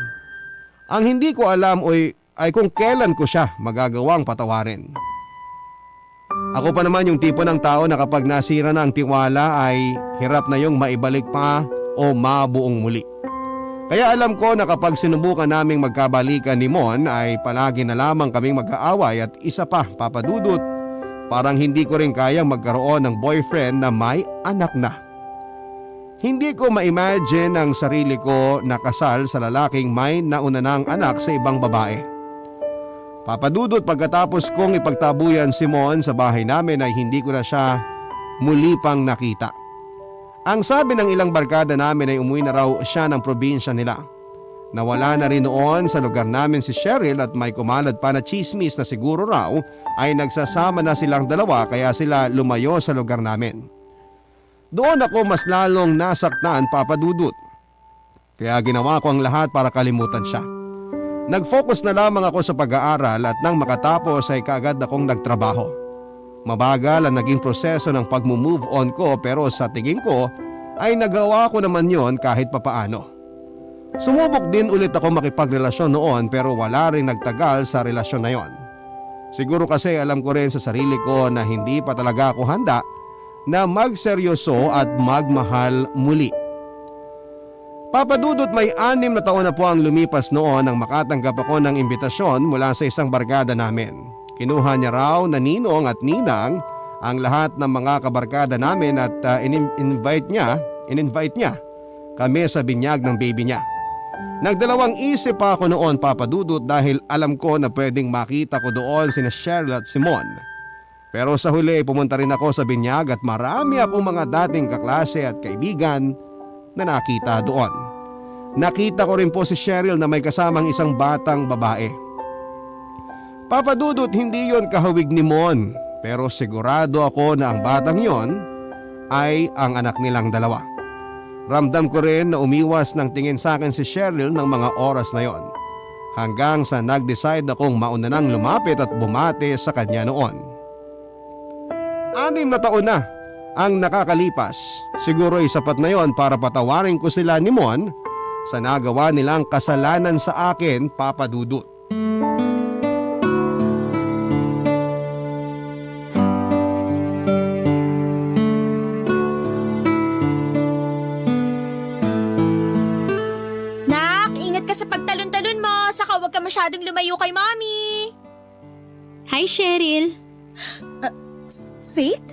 Ang hindi ko alam ay kung kailan ko siya magagawang patawarin. Ako pa naman yung tipo ng tao na kapag nasira na ang tiwala ay hirap na yung maibalik pa o mabuong muli. Kaya alam ko na kapag sinubukan naming magkabalikan ni Mon ay palagi na lamang kaming mag-aaway at isa pa, Papa Dudut, parang hindi ko rin kayang magkaroon ng boyfriend na may anak na. Hindi ko ma-imagine ang sarili ko nakasal sa lalaking may nauna ng anak sa ibang babae. Papa Dudut, pagkatapos kong ipagtabuyan si Mon sa bahay namin ay hindi ko na siya muli pang nakita. Ang sabi ng ilang barkada namin ay umuwi na raw siya ng probinsya nila. Nawala na rin noon sa lugar namin si Cheryl at may kumalad pa na chismis na siguro raw ay nagsasama na silang dalawa kaya sila lumayo sa lugar namin. Doon ako mas lalong nasaktan, Papa Dudut. Kaya ginawa ko ang lahat para kalimutan siya. Nag-focus na lamang ako sa pag-aaral at nang makatapos ay kaagad akong nagtrabaho. Mabagal ang naging proseso ng pag-move on ko pero sa tingin ko ay nagawa ko naman yon kahit papaano. Sumubok din ulit ako makipagrelasyon noon pero wala rin nagtagal sa relasyon na yon. Siguro kasi alam ko rin sa sarili ko na hindi pa talaga ako handa na magseryoso at magmahal muli. Papa Dudut, may 6 na taon na po ang lumipas noon nang makatanggap ako ng imbitasyon mula sa isang barkada namin. Kinuha niya raw na ninong at ninang ang lahat ng mga kabarkada namin at in-invite niya kami sa binyag ng baby niya. Nagdalawang isip pa ako noon, Papa Dudut, dahil alam ko na pwedeng makita ko doon sina Cheryl at Simon. Pero sa huli pumunta rin ako sa binyag at marami akong mga dating kaklase at kaibigan na nakita doon. Nakita ko rin po si Cheryl na may kasamang isang batang babae. Papa Dudut, hindi yon kahawig ni Mon pero sigurado ako na ang batang yon ay ang anak nilang dalawa. Ramdam ko rin na umiwas ng tingin sa akin si Cheryl ng mga oras na yon hanggang sa nag-decide akong mauna nang lumapit at bumate sa kanya noon. 6 na taon na ang nakakalipas. Siguro ay sapat na yon para patawarin ko sila ni Mon sa nagawa nilang kasalanan sa akin, Papa Dudut. Nak, ingat ka sa pagtalon-talon mo. Saka huwag ka masyadong lumayo kay Mommy. Hi, Cheryl. Faith?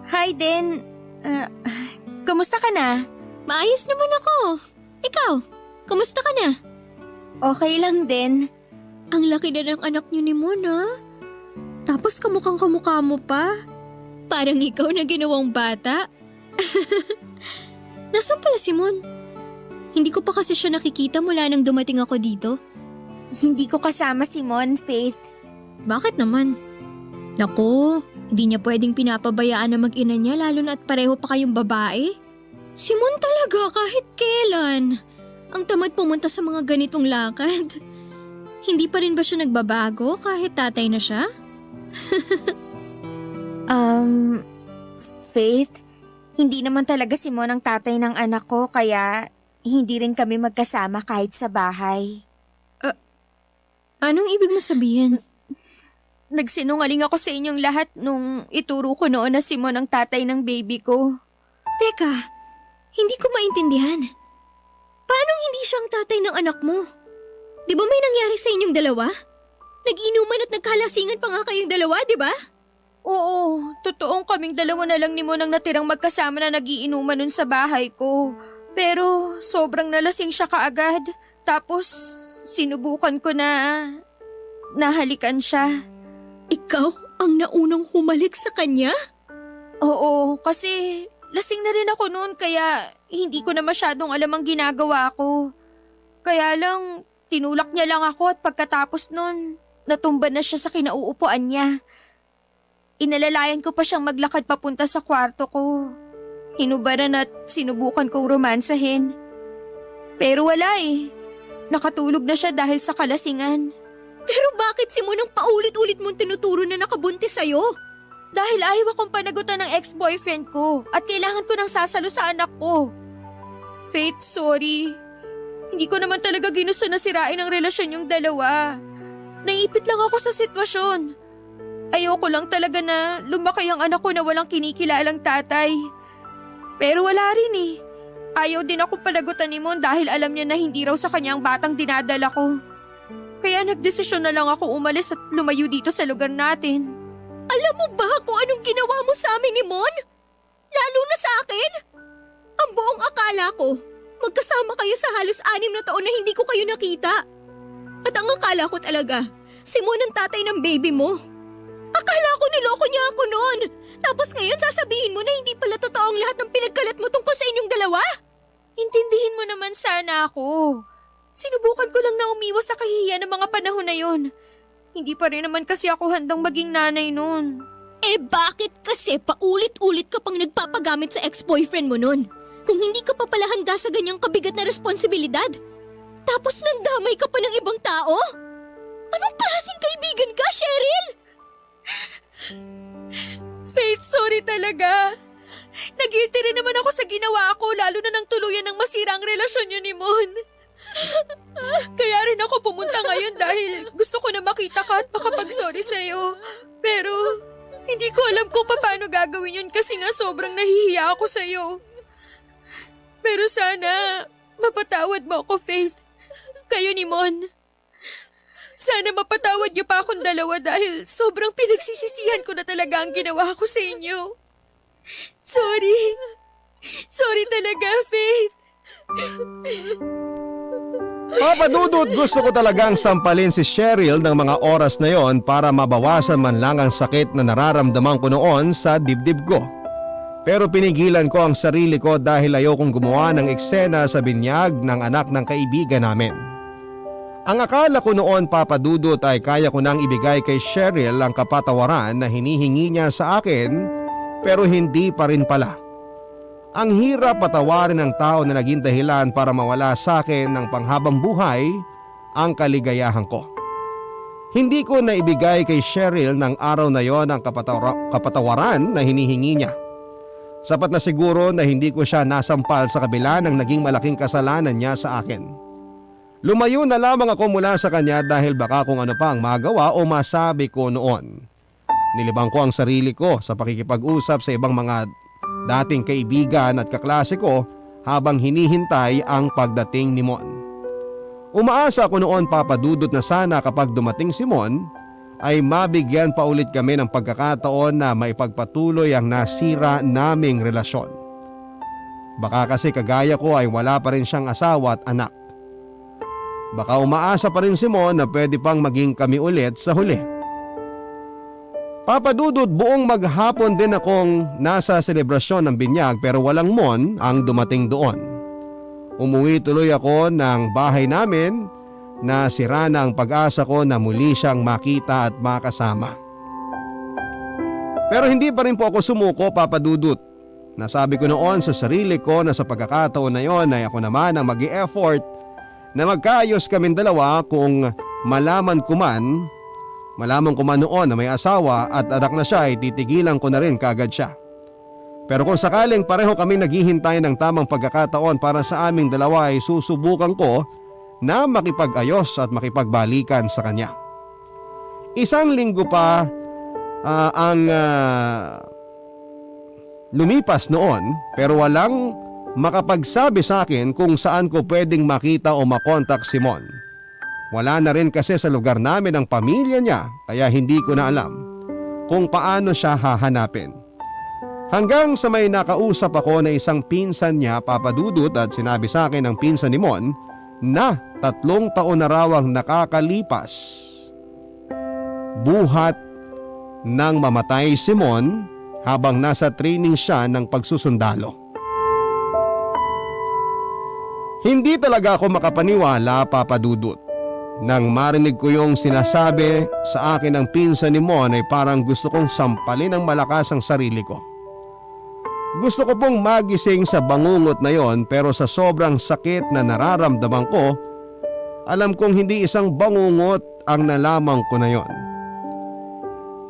Hi din. Kumusta ka na? Maayos naman ako. Ikaw, kumusta ka na? Okay lang din. Ang laki na ng anak niyo ni Mona. Tapos kamukhang-kamukha mo pa. Parang ikaw na ginawang bata. Nasaan pala si Mon? Hindi ko pa kasi siya nakikita mula nang dumating ako dito. hindi ko kasama si Mon, Faith. Bakit naman? Naku, hindi niya pwedeng pinapabayaan na mag-ina niya lalo na at pareho pa kayong babae. Si Mon talaga kahit kailan. Ang tamad pumunta sa mga ganitong lakad. Hindi pa rin ba siya nagbabago kahit tatay na siya? Faith, hindi naman talaga si Mon ang tatay ng anak ko kaya hindi rin kami magkasama kahit sa bahay. Anong ibig mo sabihin? Nagsinungaling ako sa inyong lahat nung ituro ko noon na si Mon ang tatay ng baby ko. Teka, hindi ko maintindihan. Paano hindi siya ang tatay ng anak mo? Di ba may nangyari sa inyong dalawa? Nag-inuman at nagkalasingan pa nga kayong dalawa, di ba? Oo, totoong kaming dalawa na lang ni Mon ang natirang magkasama na nagiinuman nun sa bahay ko. Pero sobrang nalasing siya kaagad. Tapos sinubukan ko na nahalikan siya. Ikaw ang naunang humalik sa kanya? Oo, kasi lasing na rin ako noon kaya hindi ko na masyadong alam ang ginagawa ko. Kaya lang, tinulak niya lang ako at pagkatapos noon, natumba na siya sa kinauupuan niya. Inalalayan ko pa siyang maglakad papunta sa kwarto ko. Hinubaran at sinubukan kong romansahin. Pero wala eh. Nakatulog na siya dahil sa kalasingan. Pero bakit si Mon ang paulit-ulit mong tinuturo na nakabuntis sa'yo? Dahil ayaw akong panagutan ng ex-boyfriend ko at kailangan ko ng sasalo sa anak ko. Faith, sorry. Hindi ko naman talaga ginusto na sirain ang relasyon yung dalawa. Naipit lang ako sa sitwasyon. Ayoko lang talaga na lumaki ang anak ko na walang kinikilalang tatay. Pero wala rin eh. Ayaw din akong panagutan ni Mon dahil alam niya na hindi raw sa kanya ang batang dinadala ko. Kaya nagdesisyon na lang ako umalis at lumayo dito sa lugar natin. Alam mo ba kung anong ginawa mo sa amin ni Mon? Lalo na sa akin? Ang buong akala ko, magkasama kayo sa halos 6 na taon na hindi ko kayo nakita. At ang akala ko talaga, si Mon ang tatay ng baby mo. Akala ko niloko niya ako noon. Tapos ngayon sasabihin mo na hindi pala totoong lahat ng pinagkalat mo tungkol sa inyong dalawa? Intindihin mo naman sana ako. Sinubukan ko lang na umiwas sa kahihiyan ng mga panahon na yon. Hindi pa rin naman kasi ako handang maging nanay noon. Eh bakit kasi paulit-ulit ka pang nagpapagamit sa ex-boyfriend mo noon? Kung hindi ka pa pala handa sa ganyang kabigat na responsibilidad? Tapos nandamay ka pa ng ibang tao? Anong klaseng kaibigan ka, Cheryl? Faith, sorry talaga. Nag-guilty rin naman ako sa ginawa ko lalo na nang tuluyan ng masira ang relasyon niyo ni Mon. Kaya rin ako pumunta ngayon dahil gusto ko na makita ka at makapag-sorry sa'yo. Pero hindi ko alam kung paano gagawin yun kasi nga sobrang nahihiya ako sa'yo. Pero sana mapatawad mo ako, Faith. Kayo ni Mon. Sana mapatawad niyo pa akong dalawa dahil sobrang pinagsisisihan ko na talaga ang ginawa ko sa inyo. Sorry. Sorry talaga, Faith. Papa Dudut, gusto ko talagang sampalin si Cheryl ng mga oras na yon para mabawasan man lang ang sakit na nararamdaman ko noon sa dibdib ko. Pero pinigilan ko ang sarili ko dahil ayokong gumawa ng eksena sa binyag ng anak ng kaibigan namin. Ang akala ko noon, Papa Dudut, ay kaya ko nang ibigay kay Cheryl ang kapatawaran na hinihingi niya sa akin, pero hindi pa rin pala. Ang hirap patawarin ng tao na naging dahilan para mawala sa akin ng panghabang buhay ang kaligayahan ko. Hindi ko na ibigay kay Cheryl ng araw na yon ang kapatawaran na hinihingi niya. Sapat na siguro na hindi ko siya nasampal sa kabila ng naging malaking kasalanan niya sa akin. Lumayo na lamang ako mula sa kanya dahil baka kung ano pa ang magawa o masabi ko noon. Nilibang ko ang sarili ko sa pakikipag-usap sa ibang mga dating kaibigan at kaklase ko habang hinihintay ang pagdating ni Mon. Umaasa ako noon, Papa Dudut, na sana kapag dumating si Mon ay mabigyan pa ulit kami ng pagkakataon na maipagpatuloy ang nasira naming relasyon. Baka kasi kagaya ko ay wala pa rin siyang asawa at anak. Baka umaasa pa rin si Mon na pwede pang maging kami ulit sa huli. Papa Dudut, buong maghapon din akong nasa selebrasyon ng binyag pero walang Mon ang dumating doon. Umuwi tuloy ako ng bahay namin na sira na ang pag-asa ko na muli siyang makita at makasama. Pero hindi pa rin po ako sumuko, Papa Dudut. Nasabi ko noon sa sarili ko na sa pagkakataon na yon ay ako naman ang mag-i-effort na magkaayos kaming dalawa kung malaman ko man noon na may asawa at anak na siya ay titigilan ko na rin kaagad siya. Pero kung sakaling pareho kami naghihintay ng tamang pagkakataon para sa aming dalawa ay susubukan ko na makipag-ayos at makipagbalikan sa kanya. Isang linggo pa ang lumipas noon pero walang makapagsabi sa akin kung saan ko pwedeng makita o makontak si Mon. Wala na rin kasi sa lugar namin ang pamilya niya kaya hindi ko na alam kung paano siya hahanapin. Hanggang sa may nakausap ako na isang pinsan niya, Papa Dudut, at sinabi sa akin ng pinsan ni Mon na 3 taon na raw ang nakakalipas. Buhat nang mamatay si Mon habang nasa training siya ng pagsusundalo. Hindi talaga ako makapaniwala, Papa Dudut. Nang marinig ko yung sinasabi sa akin ng pinsan ni Mon ay parang gusto kong sampalin ng malakas ang sarili ko. Gusto ko pong magising sa bangungot na yon pero sa sobrang sakit na nararamdaman ko, alam kong hindi isang bangungot ang nalaman ko na yon.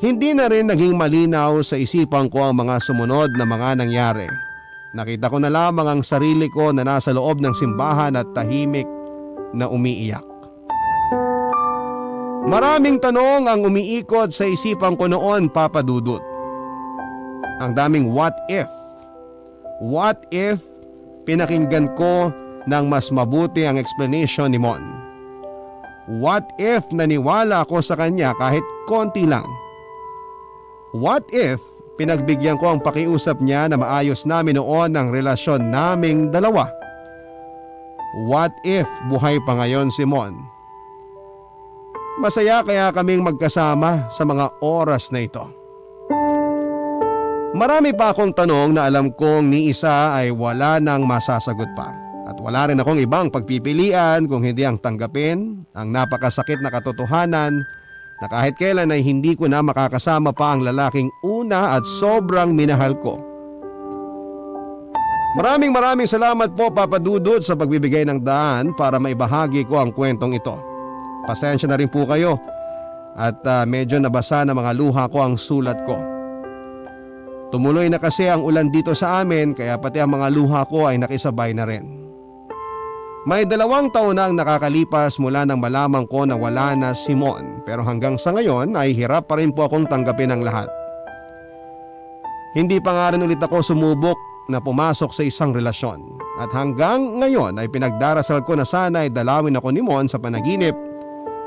Hindi na rin naging malinaw sa isipan ko ang mga sumunod na mga nangyari. Nakita ko na lamang ang sarili ko na nasa loob ng simbahan at tahimik na umiiyak. Maraming tanong ang umiikot sa isipan ko noon, Papa Dudut. Ang daming what if. What if pinakinggan ko ng mas mabuti ang explanation ni Mon? What if naniwala ako sa kanya kahit konti lang? What if pinagbigyan ko ang pakiusap niya na maayos namin noon ang relasyon naming dalawa? What if buhay pa ngayon si Mon? Masaya kaya kaming magkasama sa mga oras na ito. Marami pa akong tanong na alam kong ni isa ay wala nang masasagot pa. At wala rin akong ibang pagpipilian kung hindi ang tanggapin ang napakasakit na katotohanan na kahit kailan ay hindi ko na makakasama pa ang lalaking una at sobrang minahal ko. Maraming salamat po, Papa Dudut, sa pagbibigay ng daan para maibahagi ko ang kwentong ito. Pasensya na rin po kayo at medyo nabasa na mga luha ko ang sulat ko. Tumuloy na kasi ang ulan dito sa amin kaya pati ang mga luha ko ay nakisabay na rin. May 2 taon na ang nakakalipas mula nang malaman ko na wala na si Mon pero hanggang sa ngayon ay hirap pa rin po akong tanggapin ang lahat. Hindi pa nga rin ulit ako sumubok na pumasok sa isang relasyon at hanggang ngayon ay pinagdarasal ko na sana ay dalawin ako ni Mon sa panaginip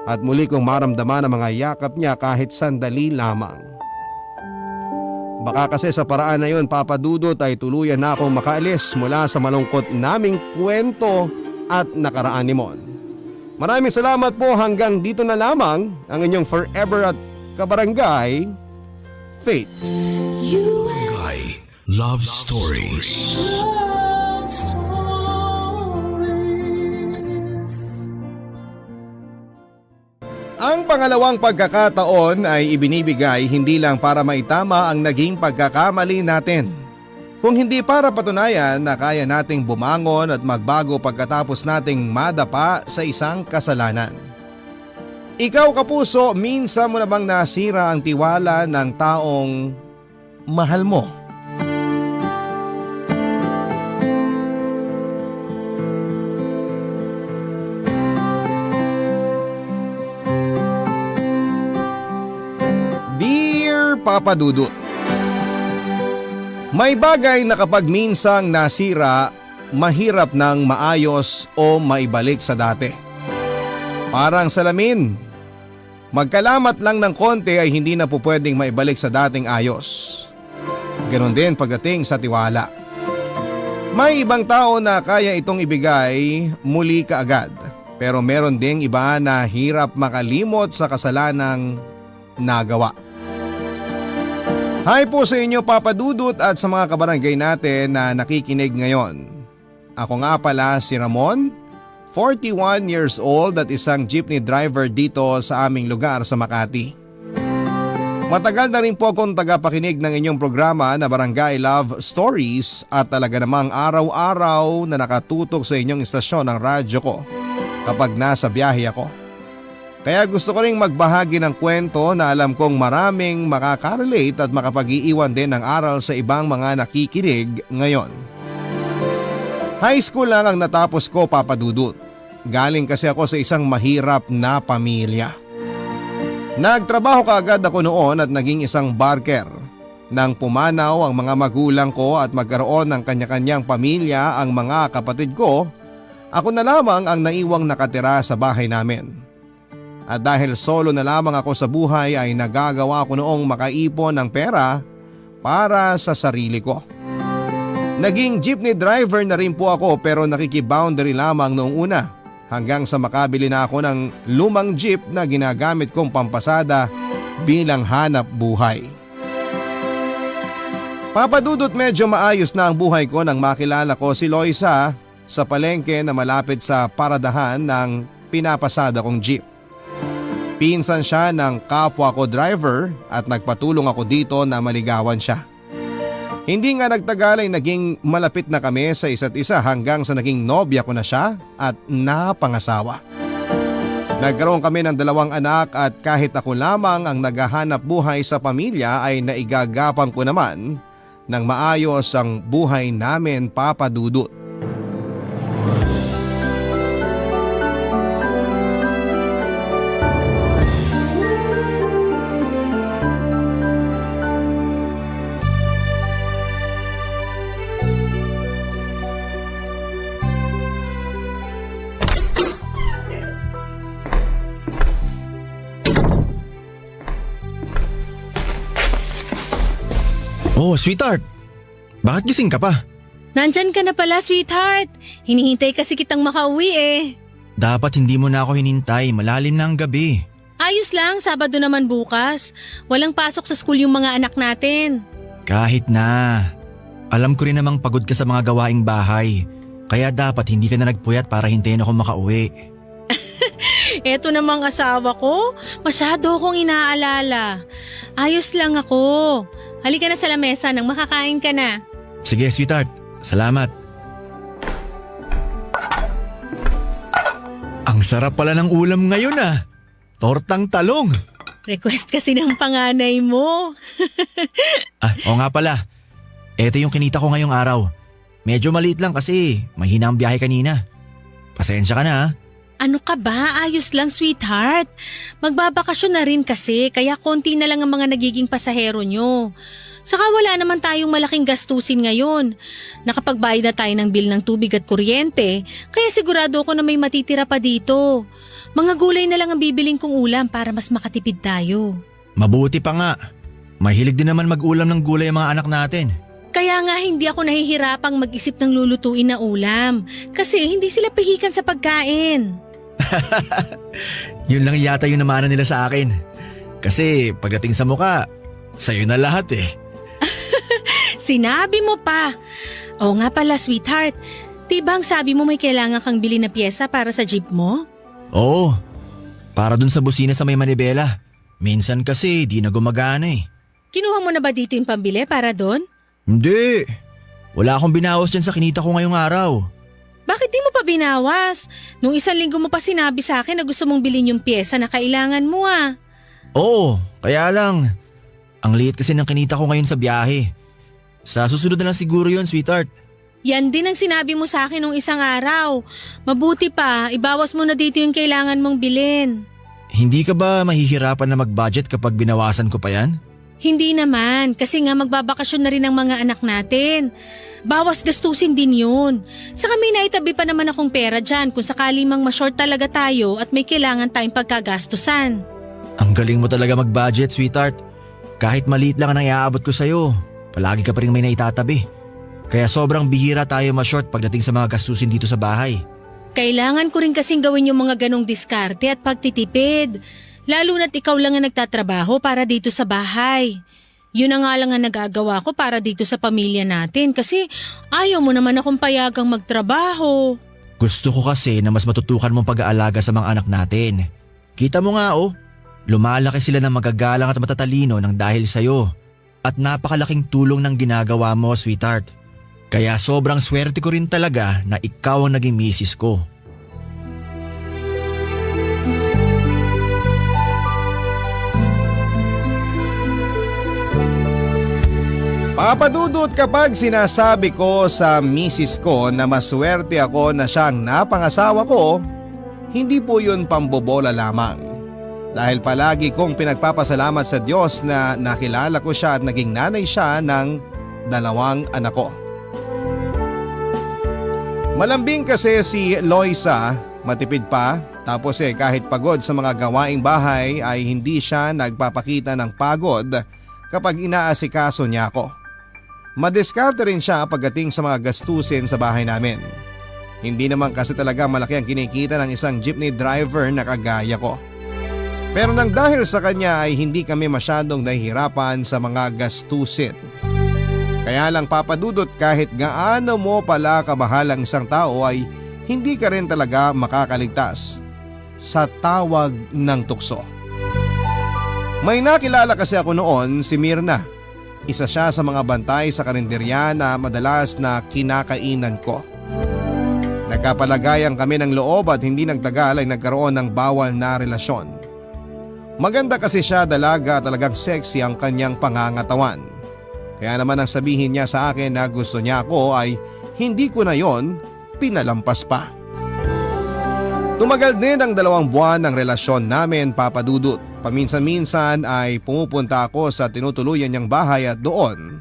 at muli kong maramdaman ang mga yakap niya kahit sandali lamang. Baka kasi sa paraan na yun, Papa Dudut, ay tuluyan na akong makaalis mula sa malungkot naming kwento at nakaraan ni Mon. Maraming salamat po, hanggang dito na lamang ang inyong forever at kabarangay, Faith. Barangay Love Stories. Ang pangalawang pagkakataon ay ibinibigay hindi lang para maitama ang naging pagkakamali natin, kung hindi para patunayan na kaya nating bumangon at magbago pagkatapos nating madapa sa isang kasalanan. Ikaw, kapuso, minsan mo na bang nasira ang tiwala ng taong mahal mo? Papa Dudut, may bagay na kapag minsang nasira, mahirap nang maayos o maibalik sa dati. Parang salamin, magkalamat lang ng konti ay hindi na po pwedeng maibalik sa dating ayos. Ganon din pagdating sa tiwala. May ibang tao na kaya itong ibigay muli kaagad, pero meron ding iba na hirap makalimot sa kasalanang nagawa. Hi po sa inyo, Papa Dudut, at sa mga kabarangay natin na nakikinig ngayon. Ako nga pala si Ramon, 41 years old at isang jeepney driver dito sa aming lugar sa Makati. Matagal na rin po akong tagapakinig ng inyong programa na Barangay Love Stories at talaga namang araw-araw na nakatutok sa inyong istasyon ng radyo ko kapag nasa biyahe ako. Kaya gusto ko ring magbahagi ng kwento na alam kong maraming makakarelate at makapag-iiwan din ng aral sa ibang mga nakikinig ngayon. High school lang ang natapos ko, Papa Dudut. Galing kasi ako sa isang mahirap na pamilya. Nagtrabaho kaagad ako noon at naging isang barker. Nang pumanaw ang mga magulang ko at magkaroon ng kanya-kanyang pamilya ang mga kapatid ko, ako na lamang ang naiwang nakatira sa bahay namin. At dahil solo na lamang ako sa buhay ay nagagawa ko noong makaipon ng pera para sa sarili ko. Naging jeepney driver na rin po ako pero nakikiboundary lamang noong una. Hanggang sa makabili na ako ng lumang jeep na ginagamit kong pampasada bilang hanap buhay. Papadudot, medyo maayos na ang buhay ko nang makilala ko si Loisa sa palengke na malapit sa paradahan ng pinapasada kong jeep. Pinsan siya ng kapwa ko driver at nagpatulong ako dito na maligawan siya. Hindi nga nagtagal ay naging malapit na kami sa isa't isa hanggang sa naging nobya ko na siya at napangasawa. Nagkaroon kami ng 2 anak at kahit ako lamang ang naghahanap buhay sa pamilya ay naigagapang ko naman ng maayos ang buhay namin, Papa Dudut. Oh, sweetheart. Bakit gising ka pa? Nandyan ka na pala, sweetheart. Hinihintay kasi kitang makauwi eh. Dapat hindi mo na ako hinintay. Malalim na ang gabi. Ayos lang, Sabado naman bukas. Walang pasok sa school yung mga anak natin. Kahit na. Alam ko rin namang pagod ka sa mga gawaing bahay. Kaya dapat hindi ka na nagpuyat para hintayin ako makauwi. Eto namang asawa ko, masyado akong inaalala. Ayos lang ako. Halika na sa lamesa nang makakain ka na. Sige, sweetheart. Salamat. Ang sarap pala ng ulam ngayon ah. Tortang talong. Request kasi ng panganay mo. Oo nga pala. Ito yung kinita ko ngayong araw. Medyo maliit lang kasi mahina ang biyahe kanina. Pasensya ka na ah. Ano ka ba? Ayos lang, sweetheart. Magbabakasyon na rin kasi kaya konti na lang ang mga nagiging pasahero nyo. Saka wala naman tayong malaking gastusin ngayon. Nakapagbayad na tayo ng bill ng tubig at kuryente kaya sigurado ako na may matitira pa dito. Mga gulay na lang ang bibiling kong ulam para mas makatipid tayo. Mabuti pa nga. Mahilig din naman mag-ulam ng gulay ang mga anak natin. Kaya nga hindi ako nahihirapang mag-isip ng lulutuin na ulam kasi hindi sila pihikan sa pagkain. Yun lang yata yung namana nila sa akin. Kasi pagdating sa muka, sa'yo na lahat eh. Sinabi mo pa. Oo nga pala, sweetheart. Tibang sabi mo may kailangan kang bili na pyesa para sa jeep mo? Oo, para dun sa busina sa may manibela. Minsan kasi di na gumagana eh. Kinuha mo na ba dito yung pambili para doon? Hindi. Wala akong binawas dyan sa kinita ko ngayong araw. Bakit di mo pa binawas? Nung 1 linggo mo pa sinabi sa akin na gusto mong bilhin yung pyesa na kailangan mo ah. Oo, kaya lang. Ang liit kasi ng kinita ko ngayon sa biyahe. Sa susunod na lang siguro yun, sweetheart. Yan din ang sinabi mo sa akin nung isang araw. Mabuti pa, ibawas mo na dito yung kailangan mong bilhin. Hindi ka ba mahihirapan na mag-budget kapag binawasan ko pa yan? Hindi naman, kasi nga magbabakasyon na rin ang mga anak natin. Bawas gastusin din yun. Saka may naitabi pa naman akong pera dyan kung sakali mang ma-short talaga tayo at may kailangan tayong pagkagastusan. Ang galing mo talaga mag-budget, sweetheart. Kahit maliit lang ang iaabot ko sa'yo, palagi ka pa rin may naitatabi. Kaya sobrang bihira tayo ma-short pagdating sa mga gastusin dito sa bahay. Kailangan ko rin kasing gawin yung mga ganong diskarte at pagtitipid. Lalo na't ikaw lang ang nagtatrabaho para dito sa bahay. Yun na nga lang ang nagagawa ko para dito sa pamilya natin kasi ayaw mo naman akong payagang magtrabaho. Gusto ko kasi na mas matutukan mong pag-aalaga sa mga anak natin. Kita mo nga lumalaki sila ng magagalang at matatalino ng dahil sa'yo. At napakalaking tulong ng ginagawa mo, sweetheart. Kaya sobrang swerte ko rin talaga na ikaw ang naging misis ko. Papa Dudut, kapag sinasabi ko sa misis ko na maswerte ako na siyang napangasawa ko, hindi po yun pambobola lamang. Dahil palagi kong pinagpapasalamat sa Diyos na nakilala ko siya at naging nanay siya ng 2 anak ko. Malambing kasi si Loisa, matipid pa, tapos kahit pagod sa mga gawaing bahay ay hindi siya nagpapakita ng pagod kapag inaasikaso niya ako. Madiskarte rin siya pagdating sa mga gastusin sa bahay namin. Hindi naman kasi talaga malaki ang kinikita ng isang jeepney driver na kagaya ko. Pero nang dahil sa kanya ay hindi kami masyadong nahihirapan sa mga gastusin. Kaya lang Papa Dudut, kahit gaano mo pala kamahal ang isang tao ay hindi ka rin talaga makakaligtas sa tawag ng tukso. May nakilala kasi ako noon, si Mirna. Isa siya sa mga bantay sa karinderya na madalas na kinakainan ko. Nagkapalagayan kami ng loob at hindi nagtagal ay nagkaroon ng bawal na relasyon. Maganda kasi siya, dalaga, talagang sexy ang kanyang pangangatawan. Kaya naman ang sabihin niya sa akin na gusto niya ako ay hindi ko na yon pinalampas pa. Tumagal din ang 2 buwan ng relasyon namin, Papa Dudut. Paminsan-minsan ay pumupunta ako sa tinutuluyan niyang bahay at doon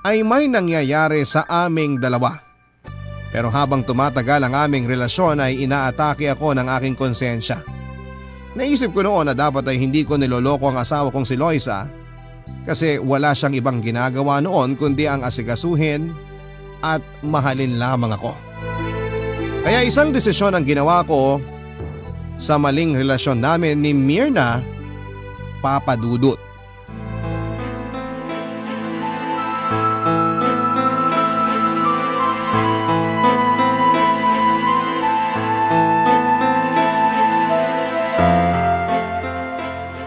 ay may nangyayari sa aming dalawa. Pero habang tumatagal ang aming relasyon ay inaatake ako ng aking konsensya. Naisip ko noon na dapat ay hindi ko niloloko ang asawa kong si Loisa kasi wala siyang ibang ginagawa noon kundi ang asikasuhin at mahalin lamang ako. Kaya isang desisyon ang ginawa ko sa maling relasyon namin ni Mirna, Papa Dudut.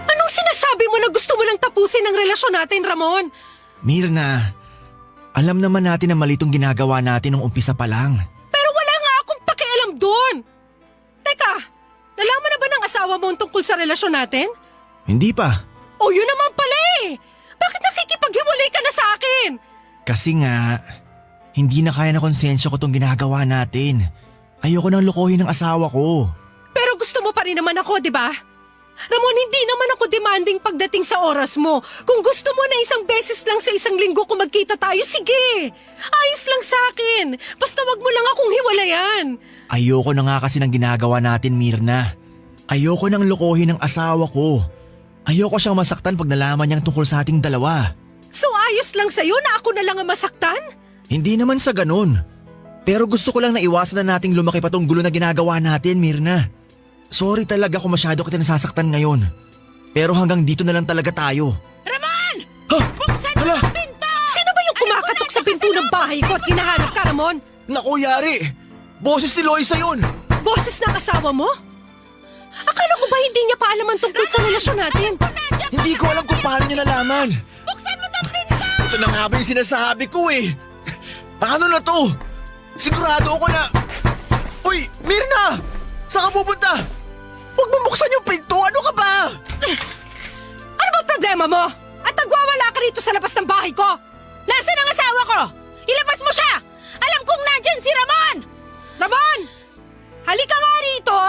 Anong sinasabi mo na gusto mo lang tapusin ang relasyon natin, Ramon? Mirna, alam naman natin na mali itong ginagawa natin nung umpisa pa lang. Pero wala nga akong pakialam doon. Teka, nalaman na ba ng asawa mo ang tungkol sa relasyon natin? Hindi pa. O yun naman pala eh. Bakit nakikipaghiwalay ka na sa akin? Kasi nga, hindi na kaya na konsensya ko itong ginagawa natin. Ayoko nang lokohin ng asawa ko. Pero gusto mo pa rin naman ako, di ba? Ramon, hindi naman ako demanding pagdating sa oras mo. Kung gusto mo na isang beses lang sa isang linggo kung magkita tayo, sige. Ayos lang sa akin. Basta wag mo lang akong hiwalayan. Ayoko na nga kasi ng ginagawa natin, Mirna. Ayoko nang lokohin ng asawa ko. Ayoko siyang masaktan pag nalaman niyang tungkol sa ating dalawa. So ayos lang sa'yo na ako na lang ang masaktan? Hindi naman sa ganun. Pero gusto ko lang na iwasan na nating lumaki pa tong gulo na ginagawa natin, Mirna. Sorry talaga kung masyado kita nasasaktan ngayon. Pero hanggang dito na lang talaga tayo. Ramon! Ha? Buksan mo ang pinto! Sino ba yung kumakatok sa pinto ng bahay ko at hinahanap ka, Ramon? Naku, yari! Boses ni Loisa yun! Boses ng asawa mo? Akala ko ba hindi niya pa alam ang tungkol sa relasyon natin? Hindi ko alam kung paano niya nalaman. Buksan mo tong pinto! Ito na nga ba yung sinasabi ko eh. Paano na to? Sigurado ako na… Uy, Mirna! Saan ka pupunta? Huwag mong buksan yung pinto! Ano ka ba? Ano ba problema mo? At nagwawala ka rito sa labas ng bahay ko? Nasaan ang asawa ko? Ilabas mo siya! Alam kong nandyan si Ramon! Ramon! Halika nga rito!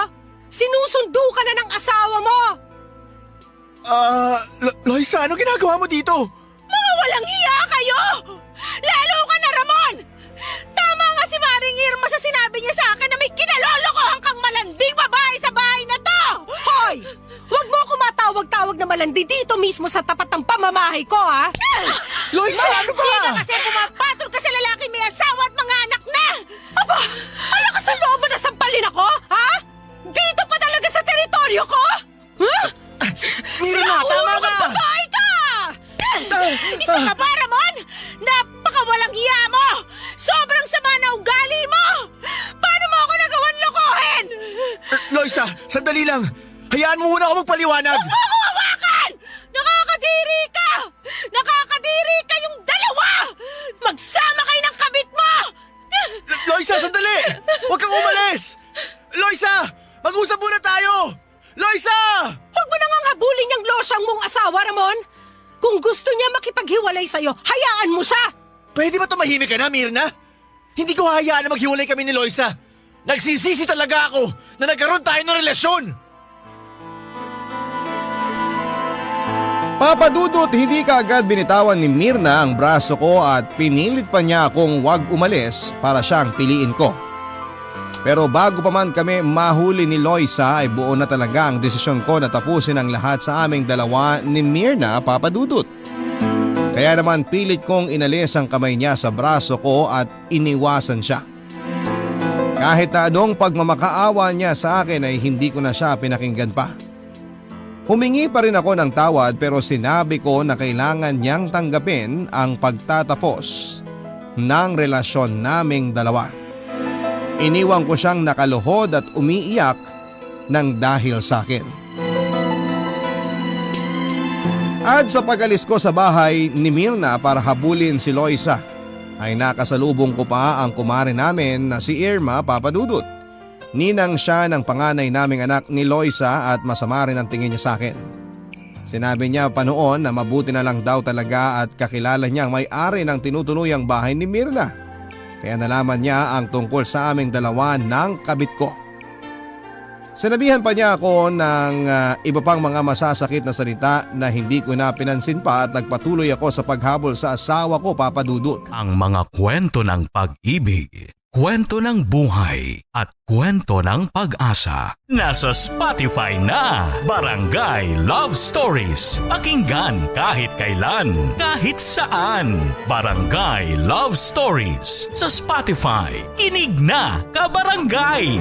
Sinusundo ka na ng asawa mo! Loisa, ano ginagawa mo dito? Mga walang hiya kayo! Lalo ka na, Ramon! Tama nga si Maring Irma sa sinabi niya sa akin na may kinalolokohan kang malanding babae sa bahay na to! Hoy! Huwag mo ako matawag-tawag na malandi dito mismo sa tapat ng pamamahay ko, ha? Loisa, ano ba? Hindi ka kasi pumapatol ka sa lalaki may asawa at mga anak na! Aba! Alakas sa loob mo na sampalin ako, ha? Dito pa talaga sa teritoryo ko? Huh? Mirna, tama na! Babae ka! Isa ka ba, Ramon? Napakawalang hiya mo! Sobrang sama na ugali mo! Paano mo ako nagawa Loisa, sandali lang. Hayaan mo muna ako magpaliwanag. Huwag mo ako hawakan! Nakakadiri ka! Nakakadiri kayong dalawa! Magsama kayo ng kabit mo! Loisa, sandali! Huwag kang umalis! Loisa, mag-usap muna tayo! Loisa! Huwag mo nang habulin yung losyang mong asawa, Ramon. Kung gusto niya makipaghiwalay sa'yo, hayaan mo siya. Pwede ba tumahimik ka na, Mirna? Hindi ko hayaan na maghiwalay kami ni Loisa. Nagsisisi talaga ako na nagkaroon tayo ng relasyon. Papa Dudut, hindi ka agad binitawan ni Mirna ang braso ko at pinilit pa niya akong wag umalis para siyang piliin ko. Pero bago pa man kami mahuli ni Loisa ay buo na talaga ang desisyon ko na tapusin ang lahat sa aming dalawa ni Mirna, Papa Dudut. Kaya naman pilit kong inalis ang kamay niya sa braso ko at iniwasan siya. Kahit na anong pagmamakaawa niya sa akin ay hindi ko na siya pinakinggan pa. Humingi pa rin ako ng tawad pero sinabi ko na kailangan niyang tanggapin ang pagtatapos ng relasyon naming dalawa. Iniwan ko siyang nakaluhod at umiiyak ng dahil sa akin. At sa pag-alis ko sa bahay ni Mirna para habulin si Loisa, ay nakasalubong ko pa ang kumare namin na si Irma, Papa Dudut. Ninang siya ng panganay naming anak ni Loisa at masama rin ang tingin niya sa akin. Sinabi niya pa noon na mabuti na lang daw talaga at kakilala niya ang may-ari ng tinutuluyang bahay ni Mirna. Kaya nalaman niya ang tungkol sa aming dalawa ng kabit ko. Sinabihan pa niya ako ng iba pang mga masasakit na salita na hindi ko na pinansin pa at nagpatuloy ako sa paghabol sa asawa ko, Papa Dudut. Ang mga kwento ng pag-ibig, kwento ng buhay at kwento ng pag-asa. Nasa Spotify na! Barangay Love Stories. Pakinggan kahit kailan, kahit saan. Barangay Love Stories sa Spotify. Kinig na, kabarangay!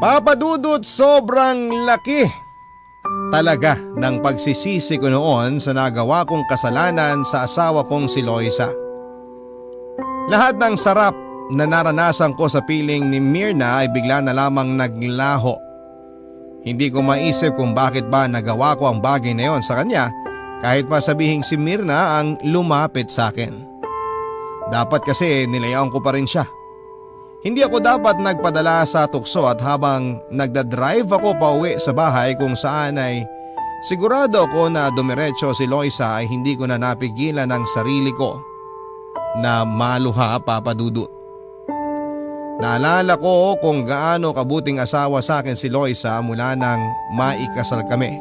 Papa Dudut, sobrang laki talaga ng pagsisisi ko noon sa nagawa kong kasalanan sa asawa kong si Loisa. Lahat ng sarap na naranasan ko sa piling ni Mirna ay bigla na lamang naglaho. Hindi ko maisip kung bakit ba nagawa ko ang bagay na yon sa kanya kahit pa sabihing si Mirna ang lumapit sa akin. Dapat kasi nilayaon ko pa rin siya. Hindi ako dapat nagpadala sa tukso at habang nagdadrive ako pauwi sa bahay kung saan ay sigurado ako na dumiretso si Loisa ay hindi ko na napigilan ang sarili ko na maluha, Papa Dudut. Naalala ko kung gaano kabuting asawa sa akin si Loisa mula nang maikasal kami.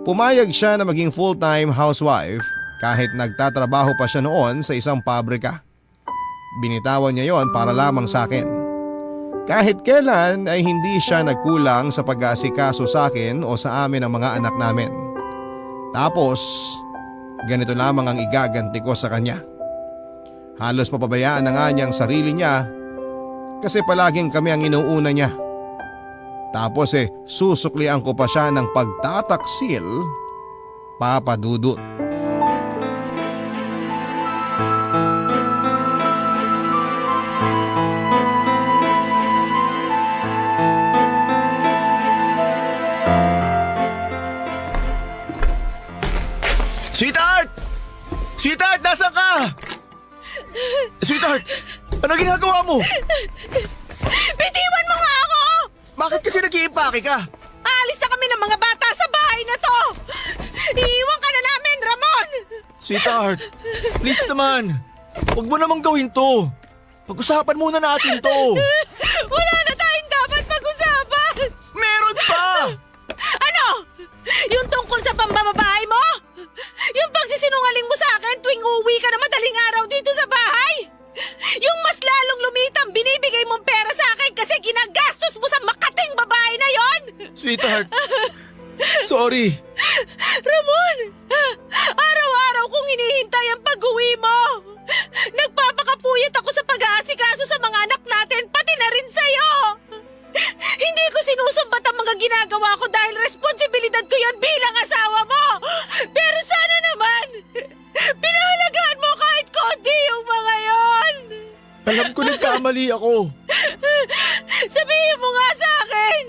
Pumayag siya na maging full-time housewife kahit nagtatrabaho pa siya noon sa isang pabrika. Binitawan niya yon para lamang sa akin. Kahit kailan ay hindi siya nagkulang sa pag-aasikaso sa akin o sa amin ang mga anak namin. Tapos, ganito lamang ang igaganti ko sa kanya. Halos mapabayaan na nga niyang sarili niya kasi palaging kami ang inuuna niya. Tapos susuklian ko pa siya ng pagtataksil, Papa Dudut. Sweetheart! Sweetheart, nasaan ka? Sweetheart, ano ginagawa mo? Bitiwan mo nga ako! Bakit kasi nag-iimpake ka? Aalis na kami ng mga bata sa bahay na to! Iiwan ka na namin, Ramon! Sweetheart, please naman. Huwag mo namang gawin to. Pag-usapan muna natin to. Wala na tayong dapat pag-usapan! Meron pa! Ano? Yung tungkol sa pambababae mo? Yung pagsisinungaling mo sa akin tuwing uuwi ka na madaling araw dito sa bahay? Yung mas lalong lumitang binibigay mong pera sa akin kasi ginagastos mo sa makating babae na yon? Sweetheart, sorry. Ramon, araw-araw kong hinihintay ang pag-uwi mo. Nagpapakapuyat ako sa pag-aasikaso sa mga anak natin, pati na rin sa'yo. Hindi ko sinusumbat ang mga ginagawa ko dahil responsibilidad ko yan bilang asawa mo. Pero sana naman, pinahalagaan mo kahit konti yung mga yon. Alam ko nagkamali ako. Sabihin mo nga sa akin,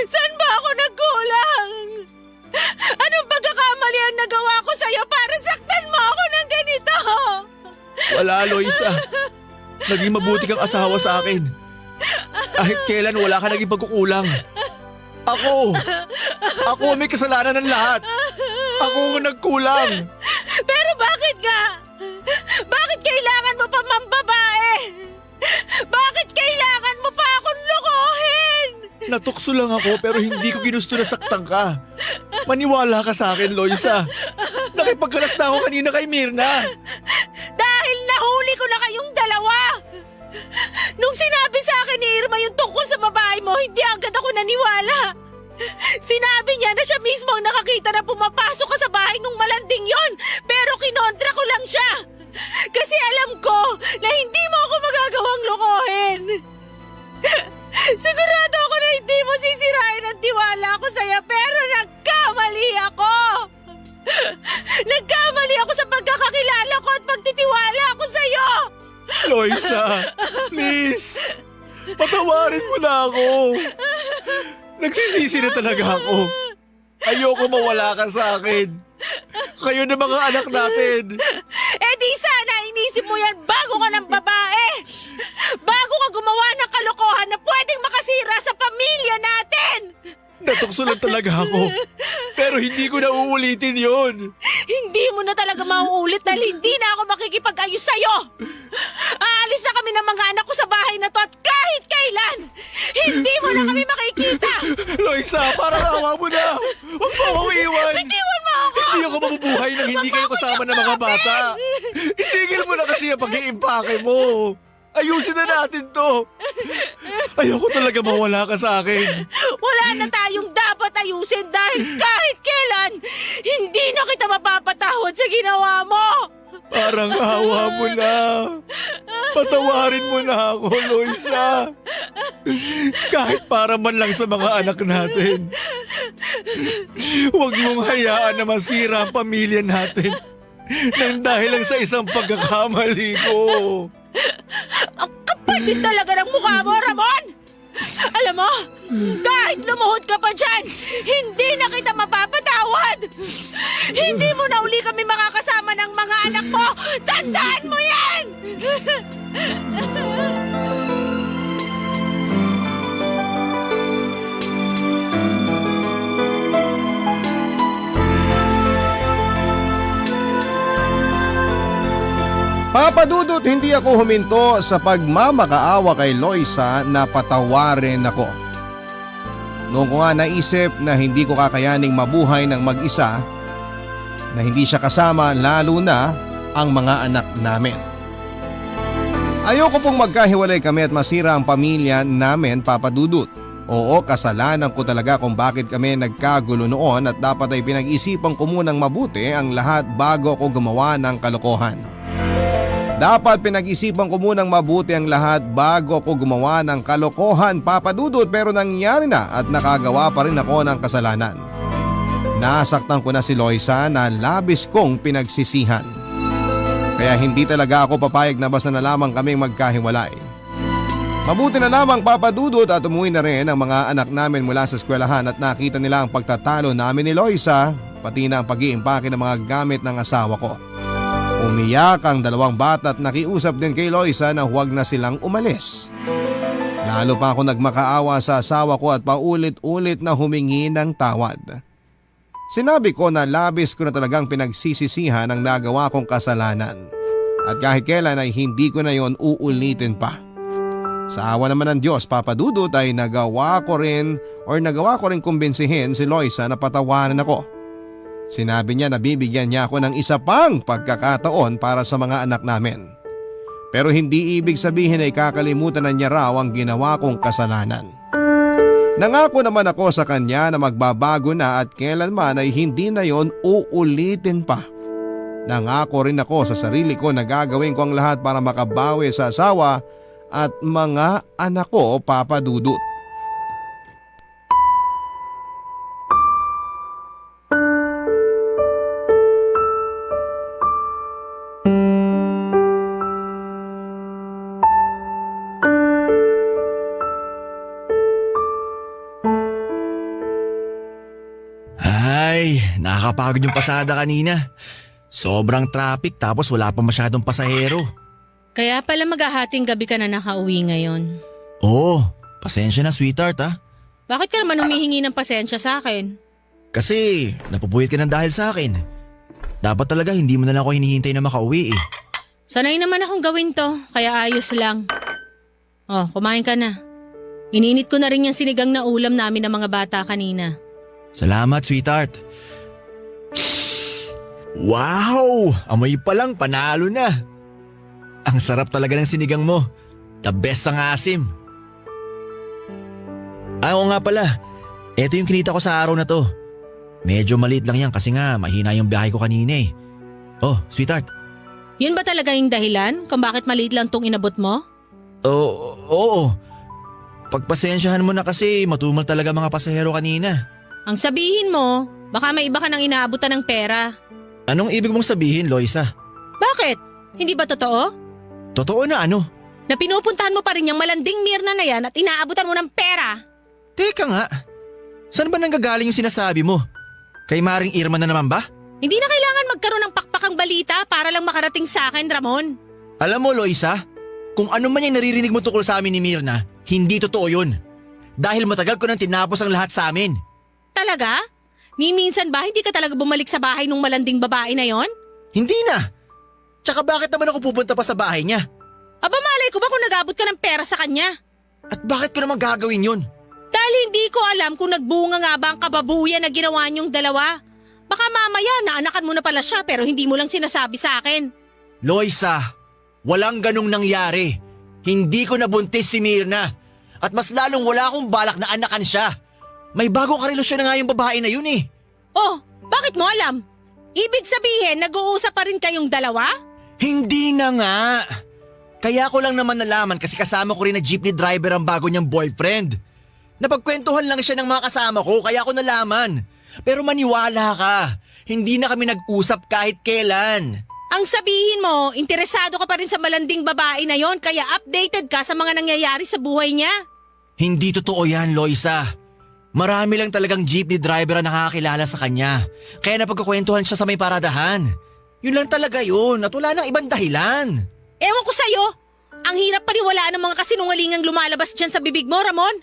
Saan ba ako nagkulang? Anong pagkakamali ang nagawa ko sa'yo para saktan mo ako ng ganito? Wala, Loisa. Naging mabuti kang asawa sa akin. Kahit kailan wala ka naging pagkukulang. Ako may kasalanan ng lahat. Ako ang nagkulang. Pero bakit nga? Bakit kailangan mo pa mambabae? Bakit kailangan mo pa akong lokohin? Natukso lang ako pero hindi ko ginusto na saktan ka. Maniwala ka sa akin, Loisa. Nakipagkalas na ako kanina kay Mirna. Dahil nahuli ko na kayong dalawa. Nung sinabi sa akin ni Irma yung tungkol sa babae mo, hindi agad ako naniwala. Sinabi niya na siya mismo ang nakakita na pumapasok ka sa bahay nung malanding yon. Pero kinontra ko lang siya. Kasi alam ko na hindi mo ako magagawang lokohin. Sigurado ako na hindi mo sisirain ang tiwala ko sa'yo, pero nagkamali ako. Nagkamali ako sa pagkakakilala ko at pagtitiwala ko sa'yo. Loisa, please. Patawarin mo na ako. Nagsisisi na talaga ako. Ayoko mawala ka sa akin. Kayo na mga anak natin. Eh di sana inisip mo yan bago ka ng babae. Bago ka gumawa ng kalokohan na pwedeng makasira sa pamilya natin. Natukso lang talaga ako. Pero hindi ko na uulitin yon. Hindi mo na talaga mauulit dahil hindi na ako makikipag-ayos sa'yo. Aalis na kami ng mga anak ko sa bahay na to at kahit kailan, hindi mo na kami makikita. Loisa, parang awa mo na. Huwag mo akong iwan. Bitiwan mo ako. Hindi ako mabubuhay nang hindi kayo kasama ng mga bata. Itigil mo na kasi ang pag-iimpake mo. Ayusin na natin to. Ayoko talaga mawala ka sa akin. Wala na tayong dapat ayusin dahil kahit kailan, hindi na kita mapapatawad sa ginawa mo. Parang awa mo na. Patawarin mo na ako, Loisa. Kahit para man lang sa mga anak natin. Huwag mong hayaan na masira ang pamilya natin nang dahil lang sa isang pagkakamali ko. Ang kapal din talaga ng mukha mo, Ramon! Alam mo, kahit lumuhod ka pa dyan, hindi na kita mapapatawad! Hindi mo na uli kami makakasama ng mga anak mo! Tandaan mo yan! Papa Dudut, hindi ako huminto sa pagmamakaawa kay Loisa na patawarin ako. Noong ko nga naisip na hindi ko kakayaning mabuhay ng mag-isa, na hindi siya kasama lalo na ang mga anak namin. Ayoko pong magkahiwalay kami at masira ang pamilya namin, Papa Dudut. Oo, kasalanan ko talaga kung bakit kami nagkagulo noon at dapat ay pinag-isipan ko munang mabuti ang lahat bago ako gumawa ng kalokohan. Dapat pinag-isipan ko munang mabuti ang lahat bago ako gumawa ng kalokohan, Papa Dudut, pero nangyari na at nakagawa pa rin ako ng kasalanan. Nasaktan ko na si Loisa na labis kong pinagsisihan. Kaya hindi talaga ako papayag na basta na lamang kaming magkahiwalay. Mabuti na lamang, Papa Dudut, at umuwi na rin ang mga anak namin mula sa eskwelahan at nakita nila ang pagtatalo namin ni Loisa, pati na ang pag-iimpake ng mga gamit ng asawa ko. Umiyak ang dalawang bata at nakiusap din kay Loisa na huwag na silang umalis. Lalo pa ako nagmakaawa sa asawa ko at paulit-ulit na humingi ng tawad. Sinabi ko na labis ko na talagang pinagsisisihan ang nagawa kong kasalanan. At kahit kailan ay hindi ko na yon uulitin pa. Sa awa naman ng Diyos, Papa Dudut, ay nagawa ko rin kumbinsihin si Loisa na patawarin ako. Sinabi niya na bibigyan niya ako ng isa pang pagkakataon para sa mga anak namin. Pero hindi ibig sabihin ay kakalimutan na niya raw ang ginawa kong kasalanan. Nangako naman ako sa kanya na magbabago na at kailanman ay hindi na yon uulitin pa. Nangako rin ako sa sarili ko na gagawin ko ang lahat para makabawi sa asawa at mga anak ko, Papa Dudut. Nakakapagod yung pasada kanina. Sobrang traffic tapos wala pa masyadong pasahero. Kaya pala maghahating gabi ka na nakauwi ngayon. Oo, pasensya na sweetheart ha. Bakit ka naman humihingi ng pasensya sa akin? Kasi napupuyat ka ng dahil sa akin. Dapat talaga hindi mo na lang ako hinihintay na makauwi eh. Sanay naman akong gawin to, kaya ayos lang. Oh, kumain ka na. Ininit ko na rin yung sinigang na ulam namin ng mga bata kanina. Salamat sweetheart. Wow! Amoy pa lang panalo na. Ang sarap talaga ng sinigang mo. The best ang asim. Oo nga pala. Ito yung kinita ko sa araw na to. Medyo maliit lang yan kasi nga mahina yung biyahe ko kanina eh. Oh, sweetheart. Yun ba talaga yung dahilan kung bakit maliit lang tong inabot mo? Oo. Pagpasensyahan mo na kasi matumal talaga mga pasahero kanina. Ang sabihin mo, baka may iba ka nang inaabutan ng pera. Anong ibig mong sabihin, Loisa? Bakit? Hindi ba totoo? Totoo na ano? Na pinupuntahan mo pa rin yung malanding Mirna na yan at inaabutan mo ng pera? Teka nga, saan ba nanggagaling yung sinasabi mo? Kay Maring Irma na naman ba? Hindi na kailangan magkaroon ng pakpakang balita para lang makarating sa akin, Ramon. Alam mo, Loisa, kung ano man yung naririnig mo tungkol sa amin ni Mirna, hindi totoo yun. Dahil matagal ko nang tinapos ang lahat sa amin. Talaga? Ni minsan ba hindi ka talaga bumalik sa bahay nung malanding babae na yon? Hindi na! Tsaka bakit naman ako pupunta pa sa bahay niya? Aba malay ko ba kung nag-abot ka ng pera sa kanya? At bakit ko naman gagawin yun? Dahil hindi ko alam kung nagbunga nga ba ang kababuyan na ginawa niyong dalawa. Baka mamaya naanakan mo na pala siya pero hindi mo lang sinasabi sa akin. Loisa, walang ganong nangyari. Hindi ko nabuntis si Mirna. At mas lalong wala akong balak na anakan siya. May bagong karelasyon na nga yung babae na yun eh. Oh, bakit mo alam? Ibig sabihin nag-uusap pa rin kayong dalawa? Hindi na nga. Kaya ko lang naman nalaman kasi kasama ko rin na jeepney driver ang bago niyang boyfriend. Napagkwentuhan lang siya ng mga kasama ko kaya ko nalaman. Pero maniwala ka, hindi na kami nag-usap kahit kailan. Ang sabihin mo, interesado ka pa rin sa malanding babae na yon kaya updated ka sa mga nangyayari sa buhay niya? Hindi totoo yan, Loisa. Marami lang talagang jeepney driver ang nakakilala sa kanya. Kaya napagkukwentuhan siya sa may paradahan. Yun lang talaga yun at wala nang ibang dahilan. Ewan ko sa'yo. Ang hirap paniwalaan ng mga kasinungalingang lumalabas dyan sa bibig mo, Ramon.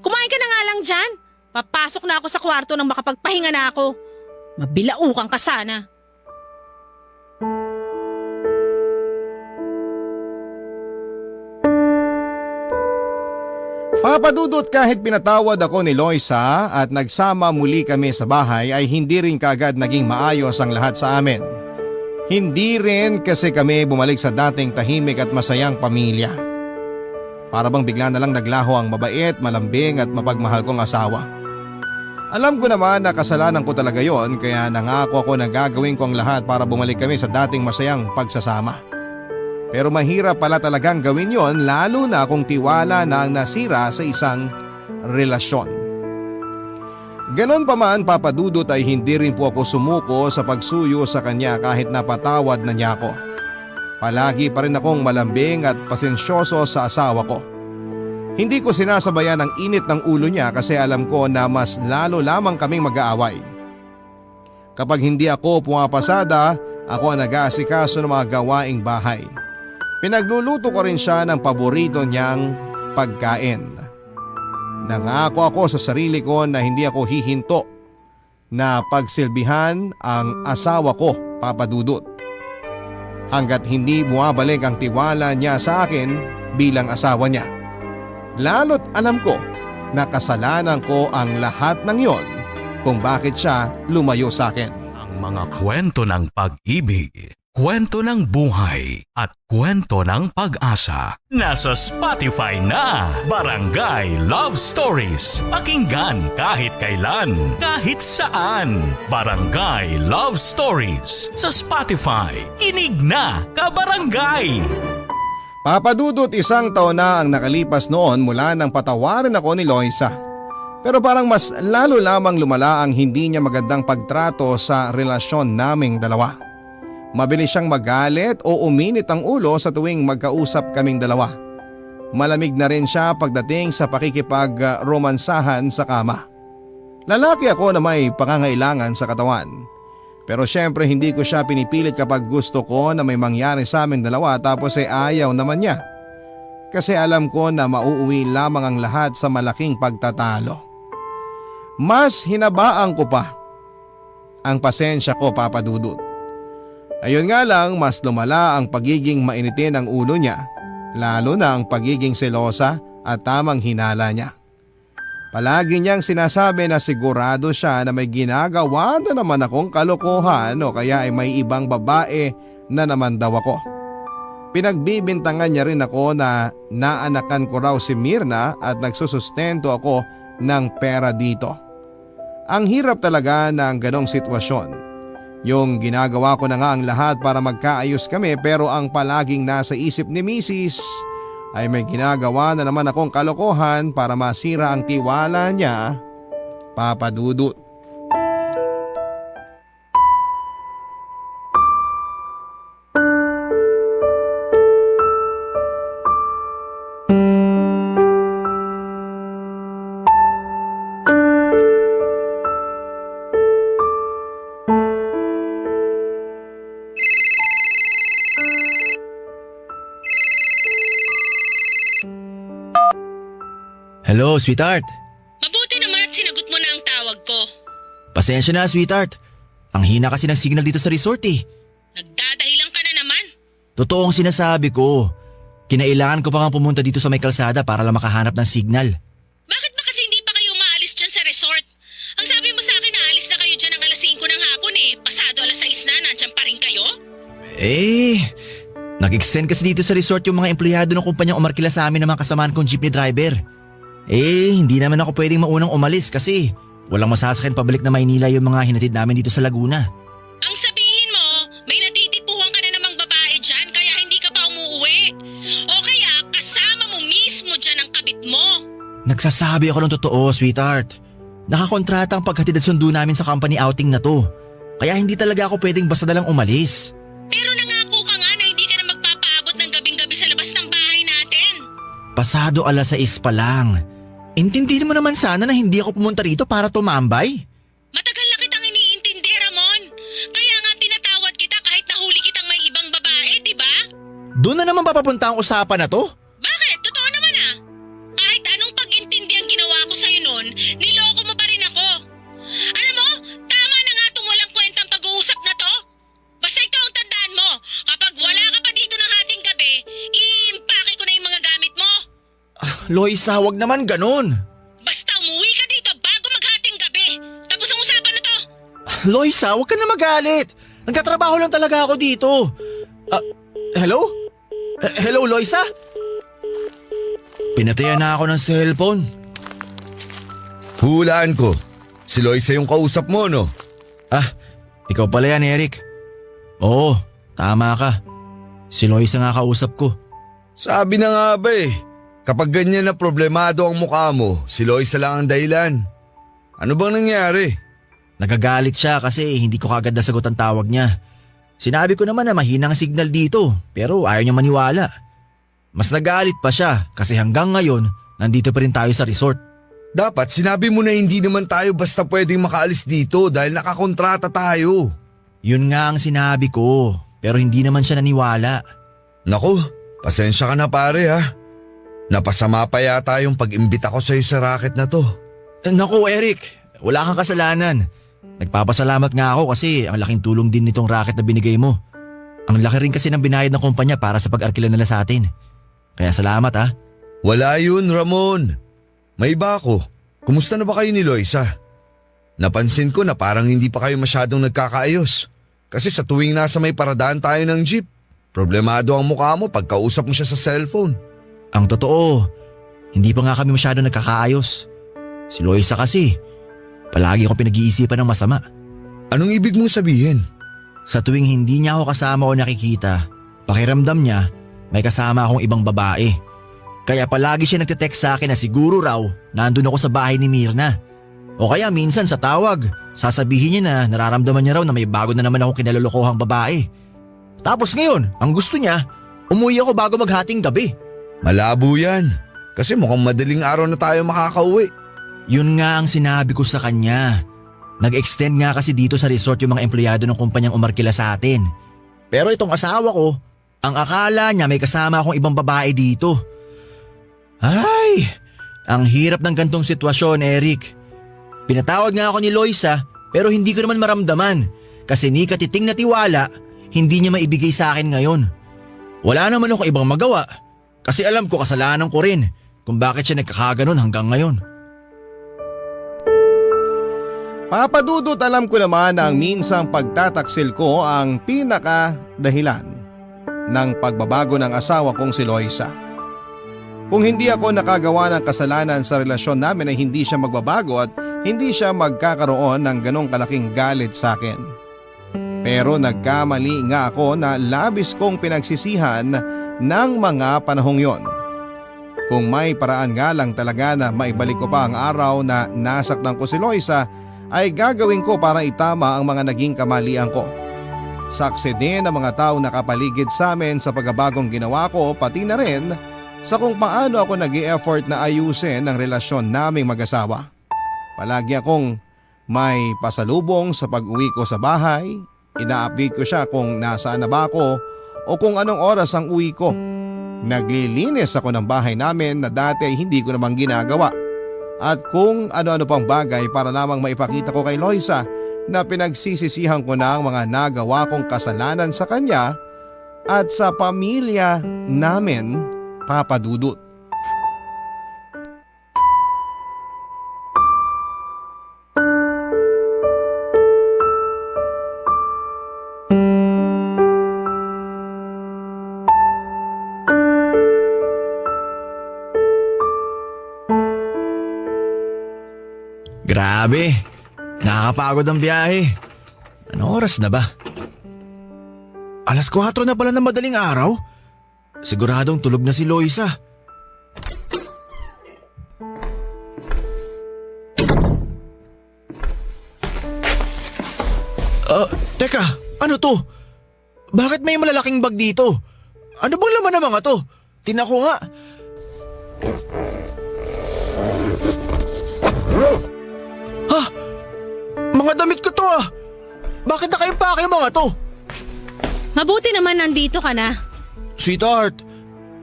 Kumain ka na nga lang dyan. Papasok na ako sa kwarto nang makapagpahinga na ako. Mabilaukan ka sana. Papadudot kahit pinatawad ako ni Loisa at nagsama muli kami sa bahay ay hindi rin kagad naging maayos ang lahat sa amin. Hindi rin kasi kami bumalik sa dating tahimik at masayang pamilya. Para bang bigla na lang naglaho ang mabait, malambing at mapagmahal kong asawa. Alam ko naman na kasalanan ko talaga yon kaya nangako ako na gagawin ko ang lahat para bumalik kami sa dating masayang pagsasama. Pero mahirap pala talagang gawin yon lalo na kung tiwala na ang nasira sa isang relasyon. Ganon pa man papadudot ay hindi rin po ako sumuko sa pagsuyo sa kanya kahit napatawad na niya ako. Palagi pa rin akong malambing at pasensyoso sa asawa ko. Hindi ko sinasabayan ang init ng ulo niya kasi alam ko na mas lalo lamang kaming mag-aaway. Kapag hindi ako pumapasada, ako ang nag-aasikaso ng mga gawaing bahay. Pinagluluto ko rin siya ng paborito niyang pagkain. Nangako ako sa sarili ko na hindi ako hihinto na pagsilbihan ang asawa ko, papadudot. Hanggat hindi bumabalik ang tiwala niya sa akin bilang asawa niya. Lalo't alam ko na kasalanan ko ang lahat ng yon kung bakit siya lumayo sa akin. Ang mga kwento ng pag-ibig, kwento ng buhay at kwento ng pag-asa. Nasa Spotify na, Barangay Love Stories. Pakinggan kahit kailan, kahit saan. Barangay Love Stories sa Spotify. Kinig na, kabarangay! Papadudot, isang taon na ang nakalipas noon mula nang patawarin ako ni Loisa. Pero parang mas lalo lamang lumala ang hindi niya magandang pagtrato sa relasyon naming dalawa. Mabilis siyang magalit o uminit ang ulo sa tuwing magkausap kaming dalawa. Malamig na rin siya pagdating sa pakikipag-romansahan sa kama. Lalaki ako na may pangangailangan sa katawan. Pero syempre hindi ko siya pinipilit kapag gusto ko na may mangyari sa aming dalawa tapos ayaw naman niya. Kasi alam ko na mauuwi lamang ang lahat sa malaking pagtatalo. Mas hinabaan ko pa ang pasensya ko, Papa Dudut. Ayun nga lang, mas lumala ang pagiging mainitin ng ulo niya, lalo na ang pagiging selosa at tamang hinala niya. Palagi niyang sinasabi na sigurado siya na may ginagawa na naman akong kalokohan o kaya ay may ibang babae na naman daw ako. Pinagbibintangan niya rin ako na naanakan ko raw si Mirna at nagsusustento ako ng pera dito. Ang hirap talaga ng ganong sitwasyon. Yung ginagawa ko na nga ang lahat para magkaayos kami pero ang palaging nasa isip ni Mrs. ay may ginagawa na naman akong kalokohan para masira ang tiwala niya, Papa Dudut. Hello, sweetheart. Mabuti naman at sinagot mo na ang tawag ko. Pasensya na, sweetheart. Ang hina kasi ng signal dito sa resort eh. Nagdadahilan ka na naman. Totoo ang sinasabi ko. Kinailangan ko pa nga pumunta dito sa may kalsada para lang makahanap ng signal. Bakit ba kasi hindi pa kayo maalis dyan sa resort? Ang sabi mo sa akin na alis na kayo dyan ng alas 5 ng hapon eh. Pasado alas 6 na, nandyan pa rin kayo? Nag-extend kasi dito sa resort yung mga empleyado ng kumpanyang umarkila sa amin ng mga kasamaan kong jeepney driver. Hindi naman ako pwedeng maunang umalis kasi walang masasakyan pabalik na Maynila yung mga hinatid namin dito sa Laguna. Ang sabihin mo, may natitipuhan ka na namang babae dyan kaya hindi ka pa umuuwi. O kaya kasama mo mismo dyan ang kabit mo. Nagsasabi ako ng totoo, sweetheart. Nakakontrata ang paghatid at sundo namin sa company outing na to. Kaya hindi talaga ako pwedeng basta na lang umalis. Pero nangako ka nga na hindi ka na magpapaabot ng gabing-gabi sa labas ng bahay natin. Pasado alas 6 pa lang. Intindihin mo naman sana na hindi ako pumunta rito para tumambay. Matagal na kitang iniintindi, Ramon. Kaya nga pinatawad kita kahit nahuli kitang may ibang babae, di ba? Doon na naman papapunta ang usapan na to? Bakit? Totoo naman ah. Kahit anong pag-intindi ang ginawa ko sa'yo noon, niloko mo pa rin ako. Alam mo, tama na nga itong walang kwentang pag-uusap na to. Basta ito ang tandaan mo, kapag wala ka pa dito ng hating gabi, iimpake ko na yung mga gamit mo. Loisa, wag naman ganun. Basta umuwi ka dito bago maghating gabi. Tapos ang usapan na to. Loisa, wag ka na magalit. Nagtatrabaho lang talaga ako dito. Hello? Hello, Loisa? Pinatayan na ako ng cellphone. Hulaan ko. Si Loisa yung kausap mo, no? Ikaw pala yan, Eric. Oo, tama ka. Si Loisa nga kausap ko. Sabi na nga ba eh. Kapag ganyan na problemado ang mukha mo, si Loisa lang ang dahilan. Ano bang nangyari? Nagagalit siya kasi hindi ko kagad nasagot ang tawag niya. Sinabi ko naman na mahina ang signal dito pero ayaw niya maniwala. Mas nagalit pa siya kasi hanggang ngayon nandito pa rin tayo sa resort. Dapat sinabi mo na hindi naman tayo basta pwedeng makaalis dito dahil nakakontrata tayo. Yun nga ang sinabi ko pero hindi naman siya naniwala. Naku, pasensya ka na pare ha. Napasama pa yata yung pag-imbita ko sa'yo sa racket na to. Naku Eric, wala kang kasalanan. Nagpapasalamat nga ako kasi ang laking tulong din nitong racket na binigay mo. Ang laki rin kasi ng binayad ng kumpanya para sa pag-arkila nila sa atin. Kaya salamat ha. Wala yun Ramon. May iba ako. Kumusta na ba kayo ni Loisa? Napansin ko na parang hindi pa kayo masyadong nagkakaayos. Kasi sa tuwing nasa may paradaan tayo ng jeep, problemado ang mukha mo pagkausap mo siya sa cellphone. Ang totoo, hindi pa nga kami masyadong nagkakaayos. Si Loisa kasi, palagi ko pinag-iisipan ng masama. Anong ibig mong sabihin? Sa tuwing hindi niya ako kasama o nakikita, pakiramdam niya may kasama akong ibang babae. Kaya palagi siya nagte-text sa akin na siguro raw nandun ako sa bahay ni Mirna. O kaya minsan sa tawag, sasabihin niya na nararamdaman niya raw na may bago na naman akong kinalolokohang babae. Tapos ngayon, ang gusto niya, umuwi ako bago maghating gabi. Malabo yan. Kasi mukhang madaling araw na tayo makakauwi. Yun nga ang sinabi ko sa kanya. Nag-extend nga kasi dito sa resort yung mga empleyado ng kumpanyang umarkila sa atin. Pero itong asawa ko, ang akala niya may kasama akong ibang babae dito. Ay, ang hirap ng gantong sitwasyon, Eric. Pinatawag nga ako ni Loisa pero hindi ko naman maramdaman kasi ni katiting na tiwala hindi niya maibigay sa akin ngayon. Wala naman ako ibang magawa kasi alam ko kasalanan ko rin kung bakit siya nagkakaganon hanggang ngayon. Papadudot, alam ko naman na ang minsang pagtataksil ko ang pinaka-dahilan ng pagbabago ng asawa kong si Loisa. Kung hindi ako nakagawa ng kasalanan sa relasyon namin ay hindi siya magbabago at hindi siya magkakaroon ng ganong kalaking galit sa akin. Pero nagkamali nga ako na labis kong pinagsisihan ng mga panahong yon. Kung may paraan nga lang talaga na maibalik ko pa ang araw na nasaktan ko si Loisa, ay gagawin ko para itama ang mga naging kamalian ko. Saksi din ang mga tao na kapaligid sa amin sa pagbabagong ginawa ko, pati na rin sa kung paano ako nag-i-effort na ayusin ang relasyon naming mag-asawa. Palagi akong may pasalubong sa pag-uwi ko sa bahay, ina-update ko siya kung nasaan na ba ako o kung anong oras ang uwi ko. Naglilinis ako ng bahay namin na dati ay hindi ko naman ginagawa. At kung ano-ano pang bagay para lamang maipakita ko kay Loisa na pinagsisisihan ko na ang mga nagawa kong kasalanan sa kanya at sa pamilya namin, Papa Dudut. Grabe, nakakapagod ang biyahe. Anong oras na ba? 4:00 na pala ng madaling araw? Siguradong tulog na si Loisa. Teka, ano to? Bakit may malalaking bag dito? Ano bang laman ng mga to? Tinan ko nga. Ha? Mga damit ko to ah! Bakit nakaimpake yung mga to? Mabuti naman nandito ka na. Sweetheart,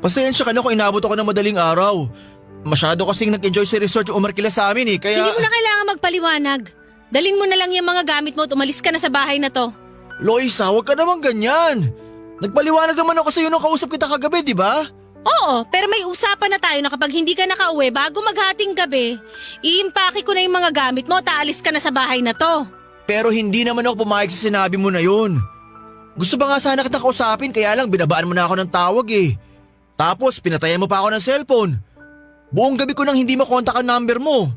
pasensya ka na kung inabot ako ng madaling araw. Masyado kasing nag-enjoy sa resort yung umarkila sa amin kaya… Hindi mo na kailangan magpaliwanag. Dalin mo na lang yung mga gamit mo at umalis ka na sa bahay na to. Loisa, huwag ka naman ganyan. Nagpaliwanag naman ako sa iyo nung kausap kita kagabi, di ba? Oo, pero may usapan na tayo na kapag hindi ka nakauwi bago maghating gabi, iimpake ko na yung mga gamit mo at aalis ka na sa bahay na to. Pero hindi naman ako pumayag sa sinabi mo na yun. Gusto ba nga sana kita kausapin kaya lang binabaan mo na ako ng tawag eh. Tapos pinatayan mo pa ako ng cellphone. Buong gabi ko nang hindi makontak ang number mo.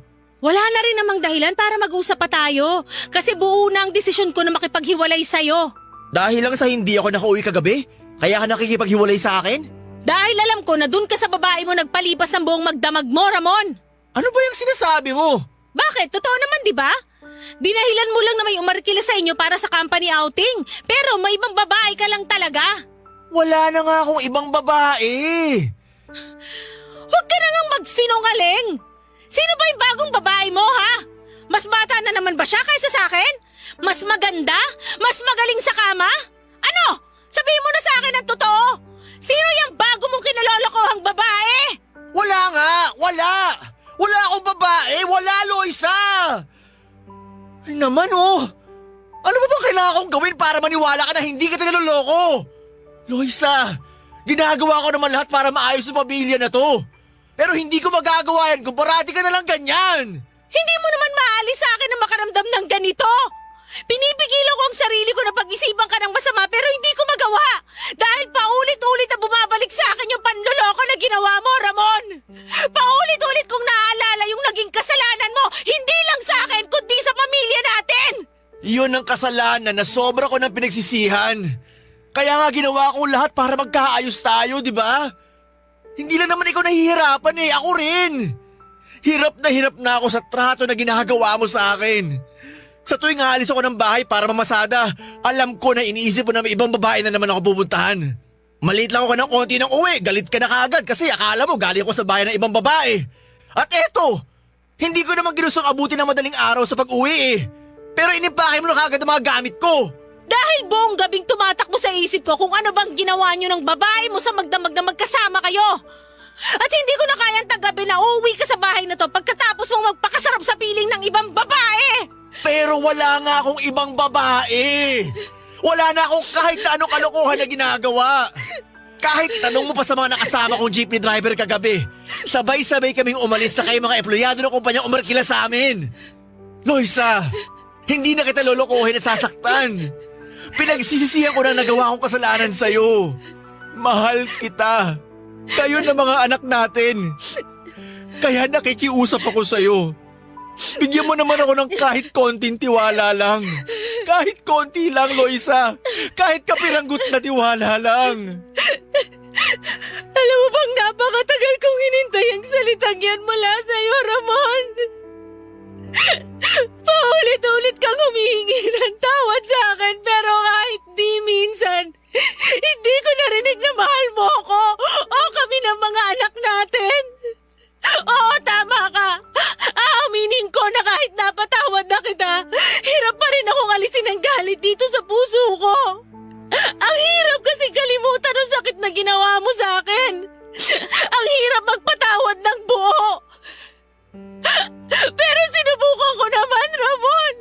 Wala na rin namang dahilan para mag-usap pa tayo kasi buo na ang desisyon ko na makipaghiwalay sa'yo. Dahil lang sa hindi ako nakauwi kagabi? Kaya ka nakikipaghiwalay sa akin? Dahil alam ko na dun ka sa babae mo nagpalipas ng buong magdamag mo, Ramon. Ano ba yung sinasabi mo? Bakit? Totoo naman, di ba? Dinahilan mo lang na may umarkila sa inyo para sa company outing. Pero may ibang babae ka lang talaga. Wala na nga akong ibang babae. Huwag ka na ngang magsinungaling. Sino ba yung bagong babae mo, ha? Mas bata na naman ba siya kaysa sa akin? Mas maganda? Mas magaling sa kama? Ano? Sabihin mo na sa akin ang totoo. Sino yung bago mong kinalolokohang babae? Wala nga! Wala! Wala akong babae! Wala, Loisa! Ay naman oh! Ano ba bang kailangan kong gawin para maniwala ka na hindi kita niloloko? Loisa, ginagawa ko naman lahat para maayos ang pamilya na to. Pero hindi ko magagawa yan kung parati ka na lang ganyan. Hindi mo naman maalis sa akin na makaramdam ng ganito. Pinipigilan ko ang sarili ko na pag-isipan ka ng masama pero hindi ko magawa. Dahil paulit-ulit na bumabalik sa akin yung panloloko na ginawa mo, Ramon. Paulit-ulit kong naaalala yung naging kasalanan mo, hindi lang sa akin kundi sa pamilya natin. Iyon ang kasalanan na sobra ko ng pinagsisihan. Kaya nga ginawa ko lahat para magkaayos tayo, di ba? Hindi lang naman ikaw nahihirapan ako rin. Hirap na ako sa trato na ginagawa mo sa akin. Sa tuwing aalis ako ng bahay para mamasada, alam ko na iniisip mo na may ibang babae na naman ako pupuntahan. Maliit lang ako ng konti ng uwi, galit ka na kaagad kasi akala mo galing ako sa bahay ng ibang babae. At eto, hindi ko naman ginustong abutin ng madaling araw sa pag-uwi eh. Pero inimpake mo na kagad ang mga gamit ko! Dahil buong gabing tumatakbo sa isip ko kung ano bang ginawa niyo ng babae mo sa magdamag na magkasama kayo. At hindi ko na kayang tanggapin na uuwi ka sa bahay na to pagkatapos mong magpakasarap sa piling ng ibang babae. Pero wala nga akong ibang babae! Wala na akong kahit na anong kalokohan na ginagawa! Kahit tanong mo pa sa mga nakasama kong jeepney driver kagabi, sabay-sabay kaming umalis sa kayo mga empleyado ng kumpanya umarkila sa amin. Loisa, hindi na kita lolokohin at sasaktan. Pinagsisisihan ko na nagawa akong kasalanan sa'yo. Mahal kita. Kayo na mga anak natin. Kaya nakikiusap ako sa'yo. Bigyan mo naman ako ng kahit konting tiwala lang. Kahit konti lang, Loisa. Kahit kapiranggot na tiwala lang. Alam mo bang napakatagal kong hinintay ang salitang yan mula sa'yo, Ramon? Paulit-ulit kang humihingi ng tawad sa akin pero kahit di minsan, hindi ko narinig na mahal mo ako o kami ng mga anak natin. Oo, tama ka. Aaminin ko na kahit napatawad na kita, hirap pa rin akong alisin ang galit dito sa puso ko. Ang hirap kasi kalimutan ang sakit na ginawa mo sa akin. Ang hirap magpatawad ng buo. Pero sinubukan ko naman, Ramon.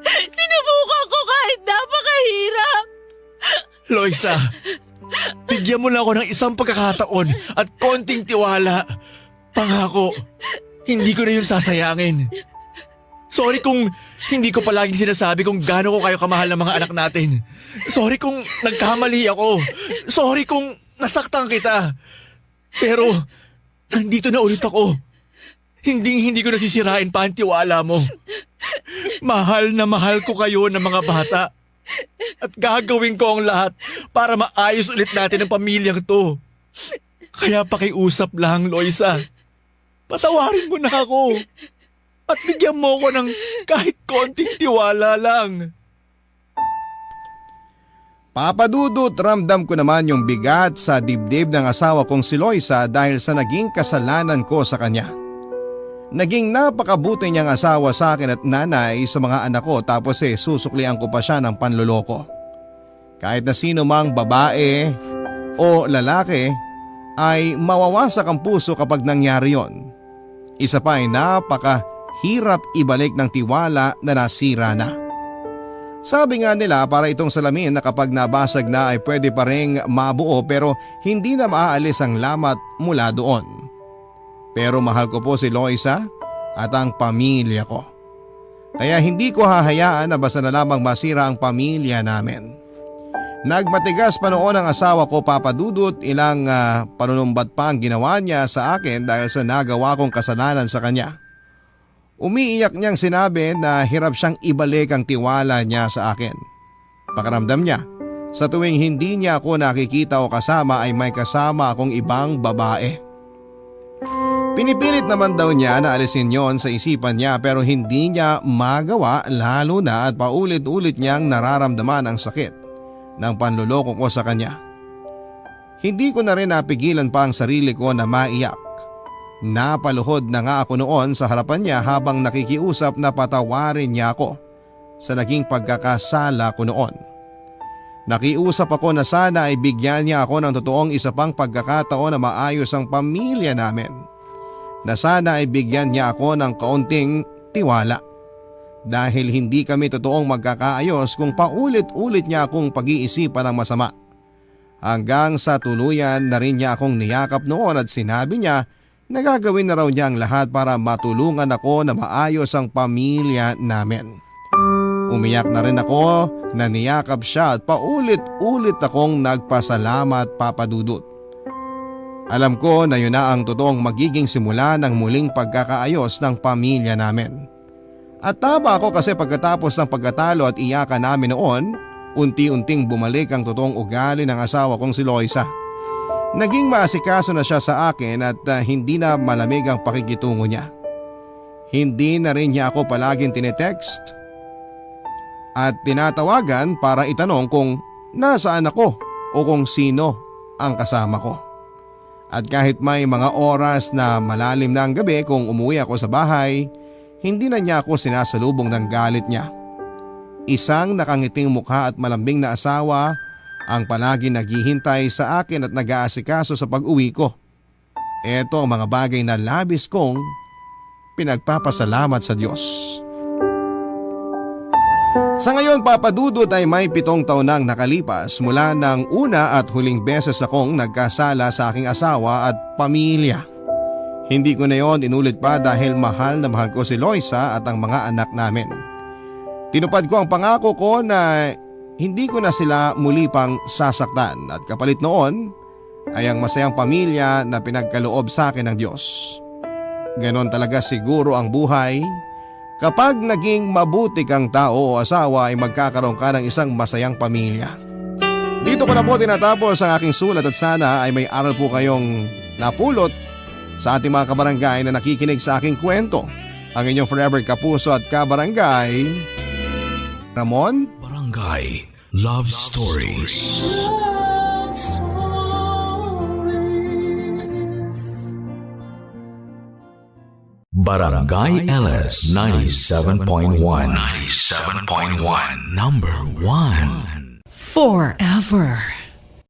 Sinubukan ko kahit napakahirap. Loisa, bigyan mo lang ako ng isang pagkakataon at konting tiwala. Pangako, hindi ko na yun sasayangin. Sorry kung hindi ko palaging sinasabi kung gaano ko kayo kamahal ng mga anak natin. Sorry kung nagkamali ako. Sorry kung nasaktan kita. Pero nandito na ulit ako. Hindi ko nasisirain pa ang tiwala mo. Mahal na mahal ko kayo ng mga bata. At gagawin ko ang lahat para maayos ulit natin ang pamilyang to. Kaya pakiusap lang, Loisa. Patawarin mo na ako. At bigyan mo ko ng kahit konting tiwala lang. Papadudot, ramdam ko naman yung bigat sa dibdib ng asawa kong si Loisa dahil sa naging kasalanan ko sa kanya. Naging napakabuti niyang asawa sa akin at nanay sa mga anak ko tapos susuklian ko pa siya ng panloloko. Kahit na sino mang babae o lalaki ay mawawasak ang puso kapag nangyari yon. Isa pa ay napakahirap ibalik ng tiwala na nasira na. Sabi nga nila para itong salamin na kapag nabasag na ay pwede pa ring mabuo pero hindi na maaalis ang lamat mula doon. Pero mahal ko po si Loisa at ang pamilya ko. Kaya hindi ko hahayaan na basta na lamang masira ang pamilya namin. Nagmatigas pa noon ang asawa ko, Papa Dudut, ilang panunumbat pa ang ginawa niya sa akin dahil sa nagawa kong kasalanan sa kanya. Umiiyak niyang sinabi na hirap siyang ibalik ang tiwala niya sa akin. Pakiramdam niya, sa tuwing hindi niya ako nakikita o kasama ay may kasama akong ibang babae. Pinipilit naman daw niya na alisin yon sa isipan niya pero hindi niya magawa lalo na at paulit-ulit niyang nararamdaman ang sakit ng panluloko ko sa kanya. Hindi ko na rin napigilan pa ang sarili ko na maiyak. Napaluhod na nga ako noon sa harapan niya habang nakikiusap na patawarin niya ako sa naging pagkakasala ko noon. Nakiusap ako na sana ay bigyan niya ako ng totoong isa pang pagkakataon na maayos ang pamilya namin. Na sana ay bigyan niya ako ng kaunting tiwala. Dahil hindi kami totoong magkakaayos kung paulit-ulit niya akong pag-iisipan ng masama. Hanggang sa tuluyan na rin niya akong niyakap noon at sinabi niya na gagawin na raw niya ang lahat para matulungan ako na maayos ang pamilya namin. Umiyak na rin ako na niyakap siya at paulit-ulit akong nagpasalamat, Papa Dudut. Alam ko na yun na ang totoong magiging simula ng muling pagkakaayos ng pamilya namin. At tama ako kasi pagkatapos ng pagkatalo at iyakan namin noon, unti-unting bumalik ang totoong ugali ng asawa kong si Loisa. Naging maasikaso na siya sa akin at hindi na malamig ang pakikitungo niya. Hindi na rin niya ako palaging tinetext at tinatawagan para itanong kung nasaan ako o kung sino ang kasama ko. At kahit may mga oras na malalim na ang gabi kung umuwi ako sa bahay, hindi na niya ako sinasalubong ng galit niya. Isang nakangiting mukha at malambing na asawa ang palagi naghihintay sa akin at nag-aasikaso sa pag-uwi ko. Ito ang mga bagay na labis kong pinagpapasalamat sa Diyos. Sa ngayon, Papa Dudut, ay may 7 taon nang nakalipas mula ng una at huling beses akong nagkasala sa aking asawa at pamilya. Hindi ko na yon inulit pa dahil mahal na mahal ko si Loisa at ang mga anak namin. Tinupad ko ang pangako ko na hindi ko na sila muli pang sasaktan at kapalit noon ay ang masayang pamilya na pinagkaloob sa akin ng Diyos. Ganon talaga siguro ang buhay. Kapag naging mabuti kang tao o asawa ay magkakaroon ka ng isang masayang pamilya. Dito ko na po tinatapos ang aking sulat at sana ay may aral po kayong napulot sa ating mga kabarangay na nakikinig sa aking kwento. Ang inyong forever kapuso at kabarangay, Ramon. Barangay Love Stories. Barangay LS 97.1. 97.1. Number 1. Forever.